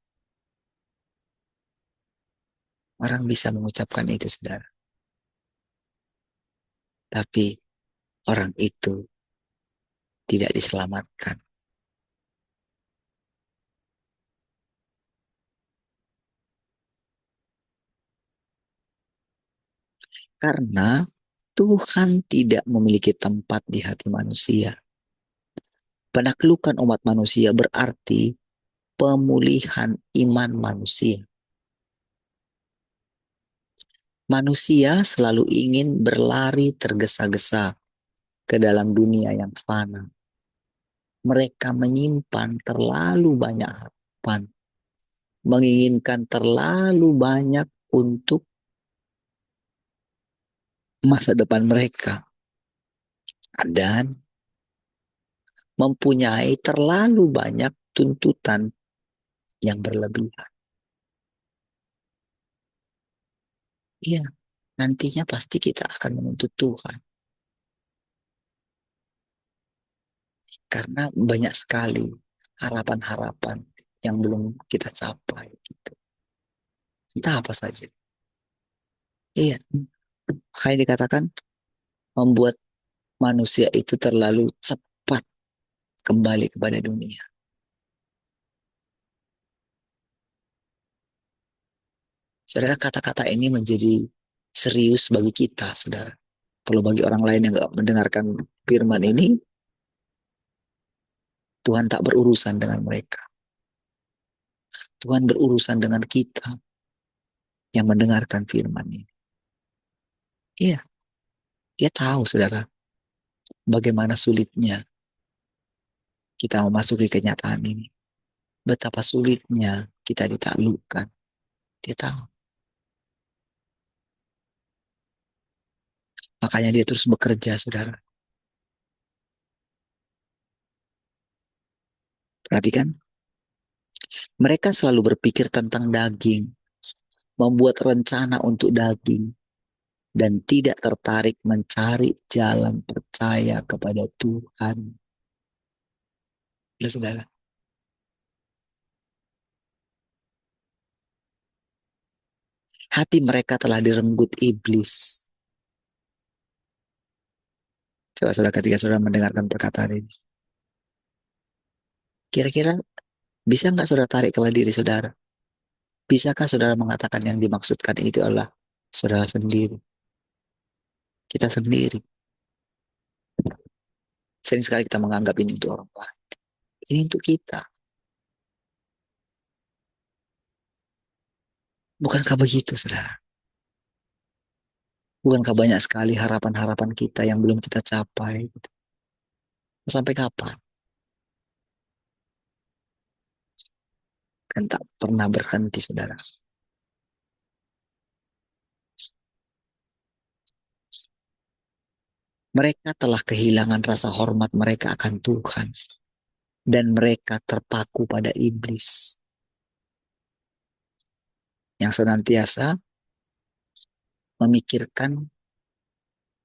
Orang bisa mengucapkan itu, saudara. Tapi orang itu tidak diselamatkan. Karena Tuhan tidak memiliki tempat di hati manusia. Penaklukan umat manusia berarti pemulihan iman manusia. Manusia selalu ingin berlari tergesa-gesa ke dalam dunia yang fana. Mereka menyimpan terlalu banyak harapan, menginginkan terlalu banyak untuk masa depan mereka, dan mempunyai terlalu banyak tuntutan yang berlebihan. Iya, nantinya pasti kita akan menuntut Tuhan. Karena banyak sekali harapan-harapan yang belum kita capai. Gitu. Entah apa saja. Iya, makanya dikatakan membuat manusia itu terlalu cepat kembali kepada dunia. Saudara, kata-kata ini menjadi serius bagi kita, saudara. Kalau bagi orang lain yang nggak mendengarkan firman ini, Tuhan tak berurusan dengan mereka. Tuhan berurusan dengan kita yang mendengarkan firman ini. Iya, dia tahu, saudara, bagaimana sulitnya kita memasuki kenyataan ini. Betapa sulitnya kita ditaklukkan. Dia tahu. Makanya dia terus bekerja, saudara. Perhatikan, mereka selalu berpikir tentang daging, membuat rencana untuk daging, dan tidak tertarik mencari jalan percaya kepada Tuhan. Ya, saudara. Hati mereka telah direnggut iblis. Coba saudara, ketika saudara mendengarkan perkataan ini, kira-kira bisa nggak saudara tarik kepada diri saudara? Bisakah saudara mengatakan yang dimaksudkan itu adalah saudara sendiri? Kita sendiri. Sering sekali kita menganggap ini untuk orang lain. Ini untuk kita. Bukankah begitu, saudara? Bukankah banyak sekali harapan-harapan kita yang belum kita capai? Gitu. Sampai kapan? Kan tak pernah berhenti, saudara. Mereka telah kehilangan rasa hormat mereka akan Tuhan. Dan mereka terpaku pada iblis. Yang senantiasa memikirkan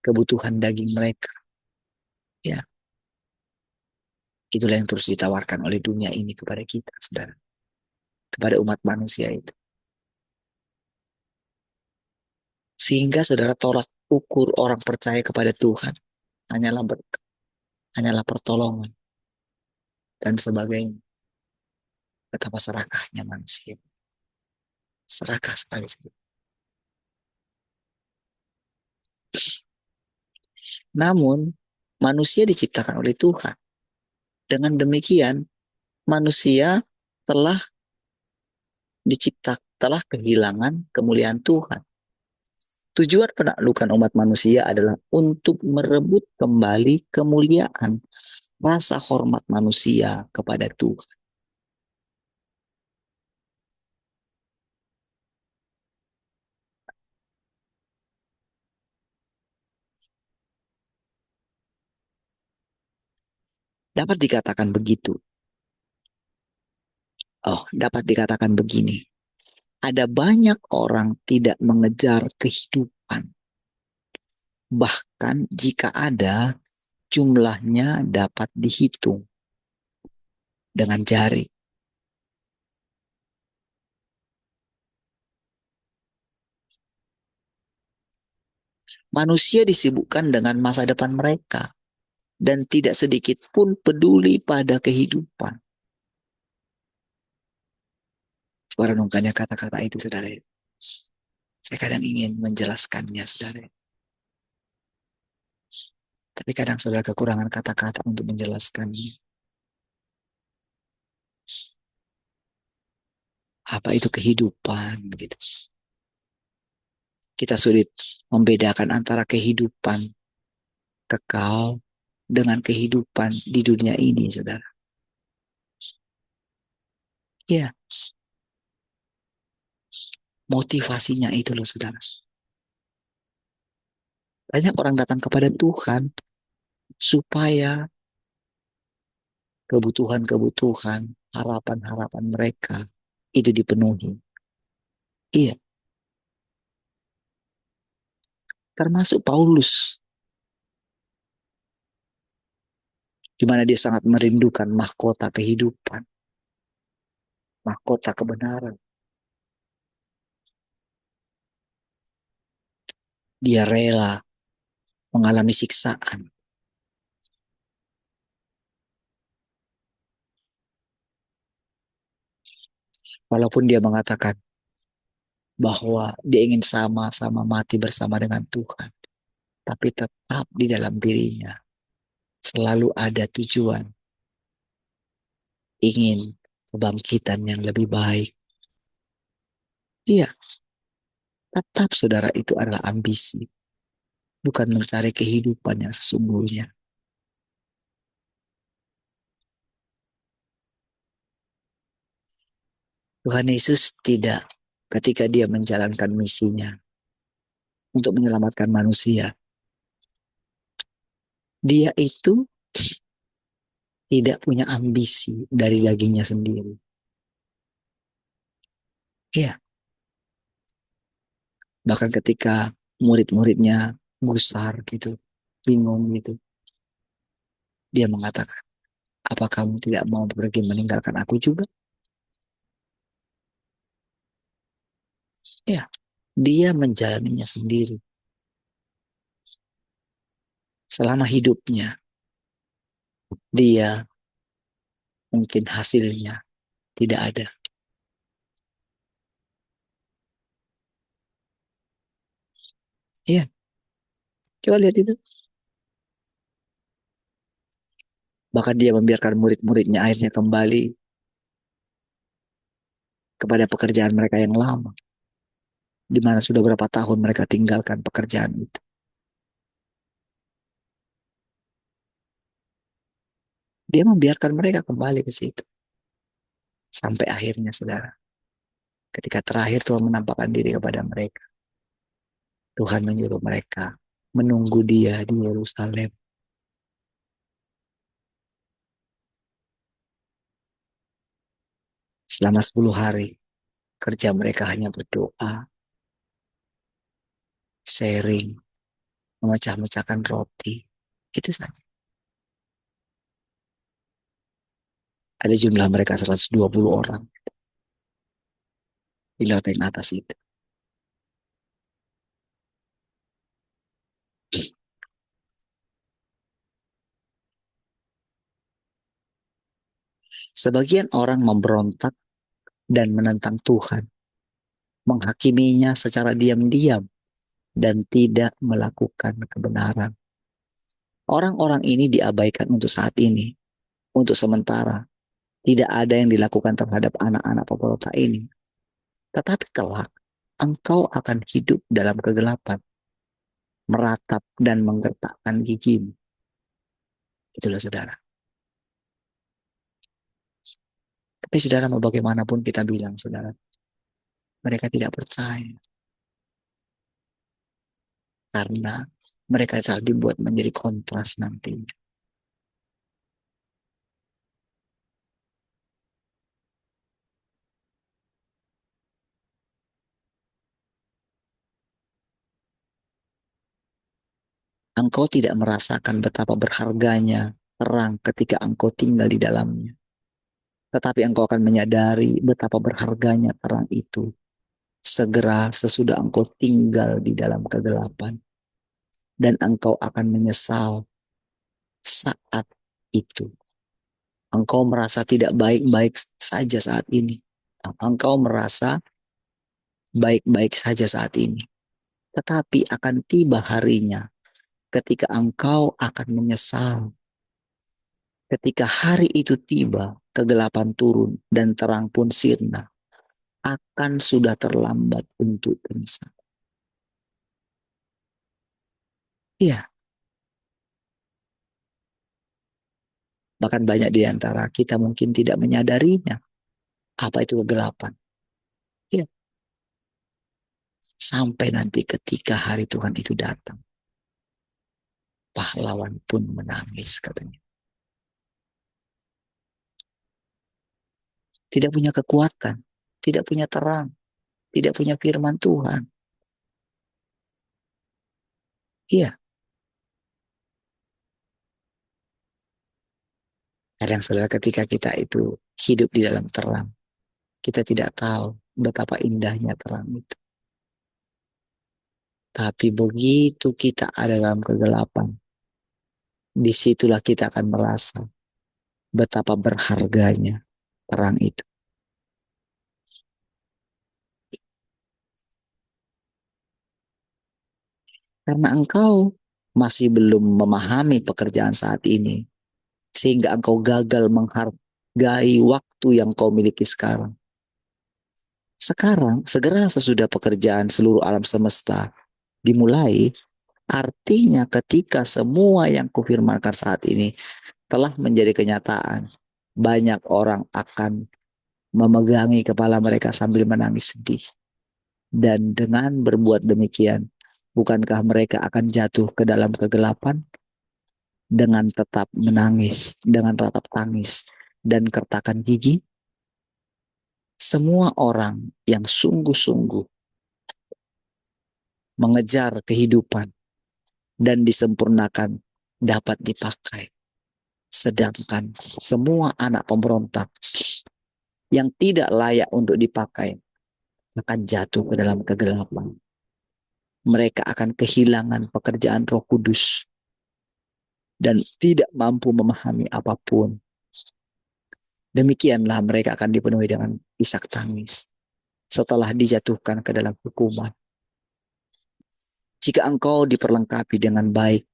kebutuhan daging mereka. Ya, itulah yang terus ditawarkan oleh dunia ini kepada kita, saudara. Kepada umat manusia itu. Sehingga saudara, tolak ukur orang percaya kepada Tuhan hanyalah berkat, hanyalah pertolongan dan sebagainya. Betapa serakahnya manusia. Serakah sekali. Namun manusia diciptakan oleh Tuhan. Dengan demikian manusia telah telah kehilangan kemuliaan Tuhan. Tujuan penaklukan umat manusia adalah untuk merebut kembali kemuliaan, rasa hormat manusia kepada Tuhan. Dapat dikatakan begitu. Dapat dikatakan begini. Ada banyak orang tidak mengejar kehidupan. Bahkan jika ada, jumlahnya dapat dihitung dengan jari. Manusia disibukkan dengan masa depan mereka dan tidak sedikit pun peduli pada kehidupan. Coba renungkannya kata-kata itu, saudara. Saya kadang ingin menjelaskannya, saudara. Tapi kadang saudara kekurangan kata-kata untuk menjelaskannya. Apa itu kehidupan, gitu. Kita sulit membedakan antara kehidupan kekal dengan kehidupan di dunia ini, saudara. Ya, motivasinya itu loh, saudara. Banyak orang datang kepada Tuhan supaya kebutuhan-kebutuhan, harapan-harapan mereka itu dipenuhi. Iya, termasuk Paulus, di mana dia sangat merindukan mahkota kehidupan, mahkota kebenaran. Dia rela mengalami siksaan Walaupun dia mengatakan bahwa dia ingin sama-sama mati bersama dengan Tuhan, tapi tetap di dalam dirinya selalu ada tujuan, ingin kebangkitan yang lebih baik. Iya, tetap saudara itu adalah ambisi, bukan mencari kehidupan yang sesungguhnya. Tuhan Yesus tidak, ketika dia menjalankan misinya untuk menyelamatkan manusia, dia itu tidak punya ambisi dari dagingnya sendiri. Iya, bahkan ketika murid-muridnya gusar gitu, bingung gitu, dia mengatakan, apa kamu tidak mau pergi meninggalkan aku juga? Ya, dia menjalaninya sendiri selama hidupnya. Dia mungkin hasilnya tidak ada. Iya, coba lihat itu. Bahkan dia membiarkan murid-muridnya akhirnya kembali kepada pekerjaan mereka yang lama, di mana sudah berapa tahun mereka tinggalkan pekerjaan itu. Dia membiarkan mereka kembali ke situ. Sampai akhirnya, saudara, ketika terakhir Tuhan menampakkan diri kepada mereka, Tuhan menyuruh mereka menunggu dia di Yerusalem selama 10 hari. Kerja mereka hanya berdoa, sharing, memecah-mecahkan roti. Itu saja. Ada jumlah mereka 120 orang di loteng atas itu. Sebagian orang memberontak dan menentang Tuhan, menghakiminya secara diam-diam dan tidak melakukan kebenaran. Orang-orang ini diabaikan untuk saat ini, untuk sementara. Tidak ada yang dilakukan terhadap anak-anak pemberontak ini. Tetapi kelak, engkau akan hidup dalam kegelapan, meratap dan menggertakkan gigimu. Itulah saudara. Tapi saudara, mau bagaimanapun kita bilang, saudara, mereka tidak percaya. Karena mereka telah dibuat menjadi kontras nantinya. Engkau tidak merasakan betapa berharganya terang ketika engkau tinggal di dalamnya. Tetapi engkau akan menyadari betapa berharganya terang itu segera sesudah engkau tinggal di dalam kegelapan. Dan engkau akan menyesal saat itu. Engkau merasa tidak baik-baik saja saat ini. Engkau merasa baik-baik saja saat ini. Tetapi akan tiba harinya ketika engkau akan menyesal. Ketika hari itu tiba, kegelapan turun dan terang pun sirna, akan sudah terlambat untuk menyesal. Iya, bahkan banyak di antara kita mungkin tidak menyadarinya. Apa itu kegelapan? Iya, sampai nanti ketika hari Tuhan itu datang, pahlawan pun menangis katanya. Tidak punya kekuatan, tidak punya terang, tidak punya firman Tuhan. Iya, kadang saudara ketika kita itu hidup di dalam terang, kita tidak tahu betapa indahnya terang itu. Tapi begitu kita ada dalam kegelapan, disitulah kita akan merasa betapa berharganya terang itu. Karena engkau masih belum memahami pekerjaan saat ini, sehingga engkau gagal menghargai waktu yang kau miliki sekarang. Sekarang, segera sesudah pekerjaan seluruh alam semesta dimulai, artinya ketika semua yang kufirmankan saat ini telah menjadi kenyataan, banyak orang akan memegangi kepala mereka sambil menangis sedih. Dan dengan berbuat demikian, bukankah mereka akan jatuh ke dalam kegelapan dengan tetap menangis, dengan ratap tangis dan kertakan gigi? Semua orang yang sungguh-sungguh mengejar kehidupan dan disempurnakan dapat dipakai. Sedangkan semua anak pemberontak yang tidak layak untuk dipakai akan jatuh ke dalam kegelapan. Mereka akan kehilangan pekerjaan Roh Kudus dan tidak mampu memahami apapun. Demikianlah mereka akan dipenuhi dengan isak tangis setelah dijatuhkan ke dalam hukuman. Jika engkau diperlengkapi dengan baik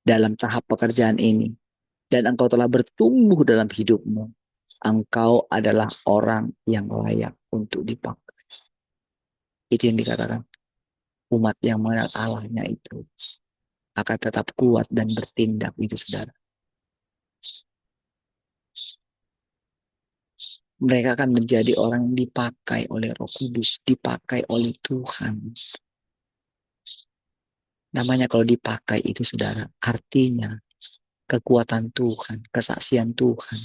dalam tahap pekerjaan ini, dan engkau telah bertumbuh dalam hidupmu, engkau adalah orang yang layak untuk dipakai. Itu yang dikatakan umat yang mengenal Allahnya itu akan tetap kuat dan bertindak, itu saudara. Mereka akan menjadi orang yang dipakai oleh Roh Kudus, dipakai oleh Tuhan. Namanya kalau dipakai itu saudara, artinya kekuatan Tuhan, kesaksian Tuhan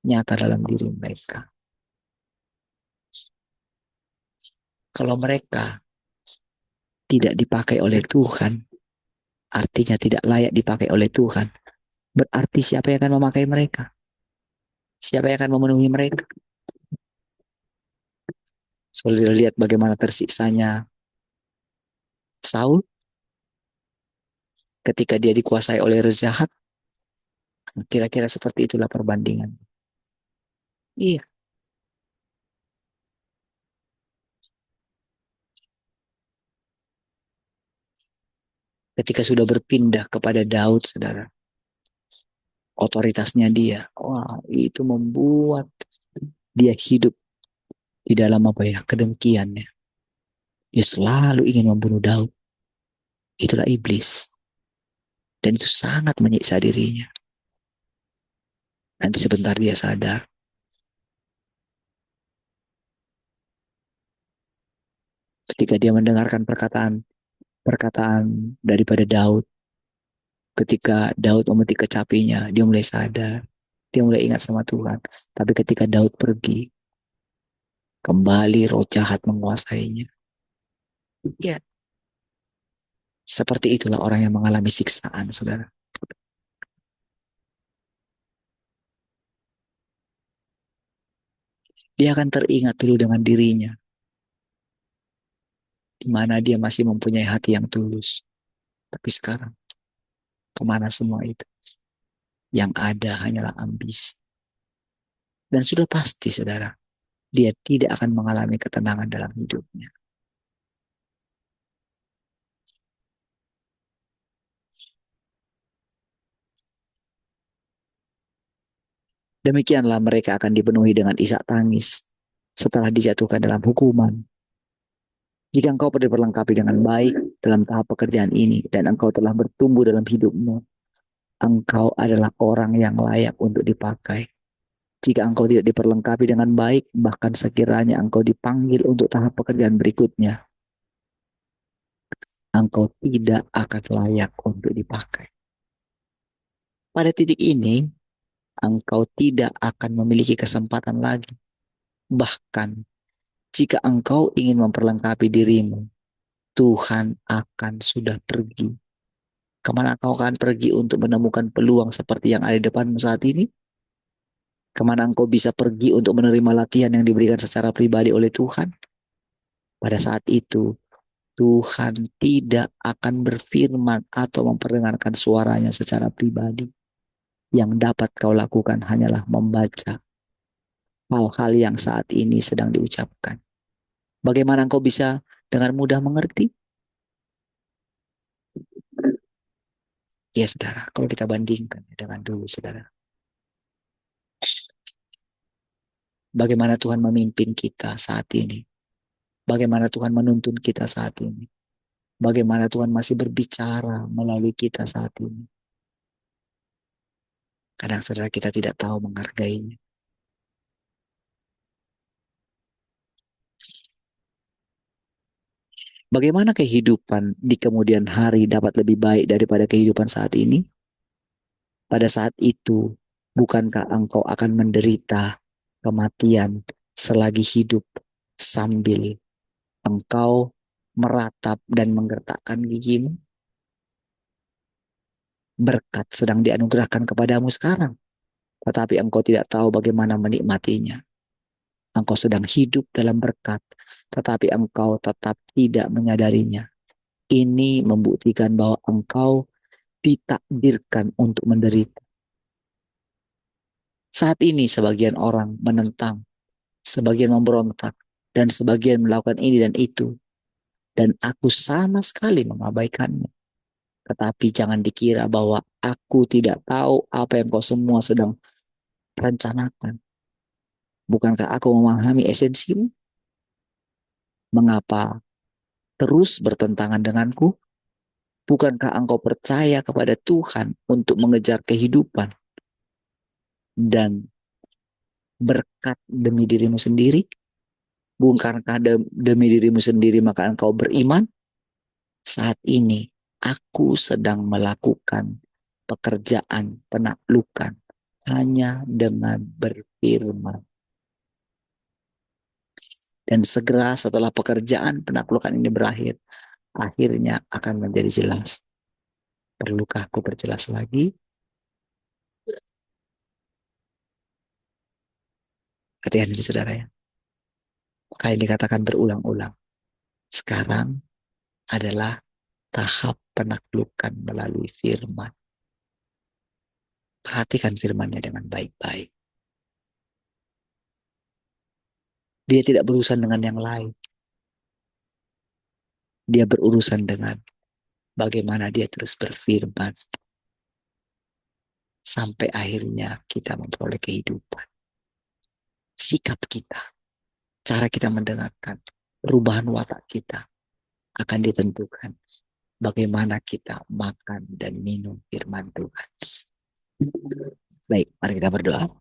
nyata dalam diri mereka. Kalau mereka tidak dipakai oleh Tuhan, artinya tidak layak dipakai oleh Tuhan. Berarti siapa yang akan memakai mereka? Siapa yang akan memenuhi mereka? Saudara lihat bagaimana tersiksanya Saul ketika dia dikuasai oleh roh jahat. Kira-kira seperti itulah perbandingan. Iya, ketika sudah berpindah kepada Daud, saudara, otoritasnya dia, wah, itu membuat dia hidup di dalam apa ya, kedengkiannya. Dia selalu ingin membunuh Daud. Itulah iblis. Dan itu sangat menyiksa dirinya. Nanti sebentar dia sadar. Ketika dia mendengarkan perkataan daripada Daud, ketika Daud memetik kecapinya, dia mulai sadar. Dia mulai ingat sama Tuhan. Tapi ketika Daud pergi, kembali roh jahat menguasainya. Ya, seperti itulah orang yang mengalami siksaan, saudara. Dia akan teringat dulu dengan dirinya, di mana dia masih mempunyai hati yang tulus. Tapi sekarang, kemana semua itu? Yang ada hanyalah ambisi. Dan sudah pasti, saudara, dia tidak akan mengalami ketenangan dalam hidupnya. Demikianlah mereka akan dipenuhi dengan isak tangis setelah dijatuhkan dalam hukuman. Jika engkau diperlengkapi dengan baik dalam tahap pekerjaan ini dan engkau telah bertumbuh dalam hidupmu, engkau adalah orang yang layak untuk dipakai. Jika engkau tidak diperlengkapi dengan baik, bahkan sekiranya engkau dipanggil untuk tahap pekerjaan berikutnya, engkau tidak akan layak untuk dipakai. Pada titik ini, engkau tidak akan memiliki kesempatan lagi. Bahkan, jika engkau ingin memperlengkapi dirimu, Tuhan akan sudah pergi. Kemana engkau akan pergi untuk menemukan peluang seperti yang ada di depanmu saat ini? Kemana engkau bisa pergi untuk menerima latihan yang diberikan secara pribadi oleh Tuhan? Pada saat itu, Tuhan tidak akan berfirman atau memperdengarkan suaranya secara pribadi. Yang dapat kau lakukan hanyalah membaca hal-hal yang saat ini sedang diucapkan. Bagaimana engkau bisa dengan mudah mengerti? Ya saudara, kalau kita bandingkan dengan dulu saudara, bagaimana Tuhan memimpin kita saat ini, bagaimana Tuhan menuntun kita saat ini, bagaimana Tuhan masih berbicara melalui kita saat ini. Kadang saudara kita tidak tahu menghargainya. Bagaimana kehidupan di kemudian hari dapat lebih baik daripada kehidupan saat ini? Pada saat itu, bukankah engkau akan menderita kematian selagi hidup sambil engkau meratap dan menggertakkan gigimu? Berkat sedang dianugerahkan kepadamu sekarang, tetapi engkau tidak tahu bagaimana menikmatinya. Engkau sedang hidup dalam berkat, tetapi engkau tetap tidak menyadarinya. Ini membuktikan bahwa engkau ditakdirkan untuk menderita. Saat ini sebagian orang menentang, sebagian memberontak, dan sebagian melakukan ini dan itu. Dan aku sama sekali mengabaikannya. Tetapi jangan dikira bahwa aku tidak tahu apa yang kau semua sedang rencanakan. Bukankah aku memahami esensimu? Mengapa terus bertentangan denganku? Bukankah engkau percaya kepada Tuhan untuk mengejar kehidupan dan berkat demi dirimu sendiri? Bukankah demi dirimu sendiri maka engkau beriman? Saat ini aku sedang melakukan pekerjaan penaklukan hanya dengan berfirman. Dan segera setelah pekerjaan penaklukan ini berakhir, akhirnya akan menjadi jelas. Perlukah aku perjelas lagi? Hati-hati saudara ya. Maka ini dikatakan berulang-ulang. Sekarang adalah tahap penaklukan melalui firman. Perhatikan firmannya dengan baik-baik. Dia tidak berurusan dengan yang lain. Dia berurusan dengan bagaimana dia terus berfirman. Sampai akhirnya kita memperoleh kehidupan. Sikap kita, cara kita mendengarkan, perubahan watak kita akan ditentukan bagaimana kita makan dan minum firman Tuhan. Baik, mari kita berdoa.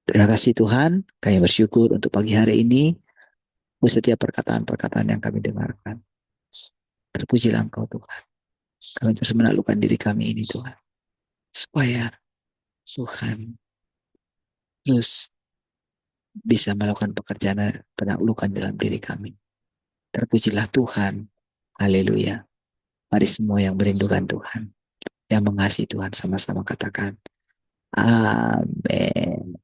Terima kasih Tuhan, kami bersyukur untuk pagi hari ini, setiap perkataan-perkataan yang kami dengarkan. Terpujilah Engkau Tuhan. Kami terus menaklukkan diri kami ini Tuhan. Supaya Tuhan terus bisa melakukan pekerjaan penaklukan dalam diri kami. Terpujilah Tuhan. Haleluya. Mari semua yang merindukan Tuhan, yang mengasihi Tuhan sama-sama katakan. Amin.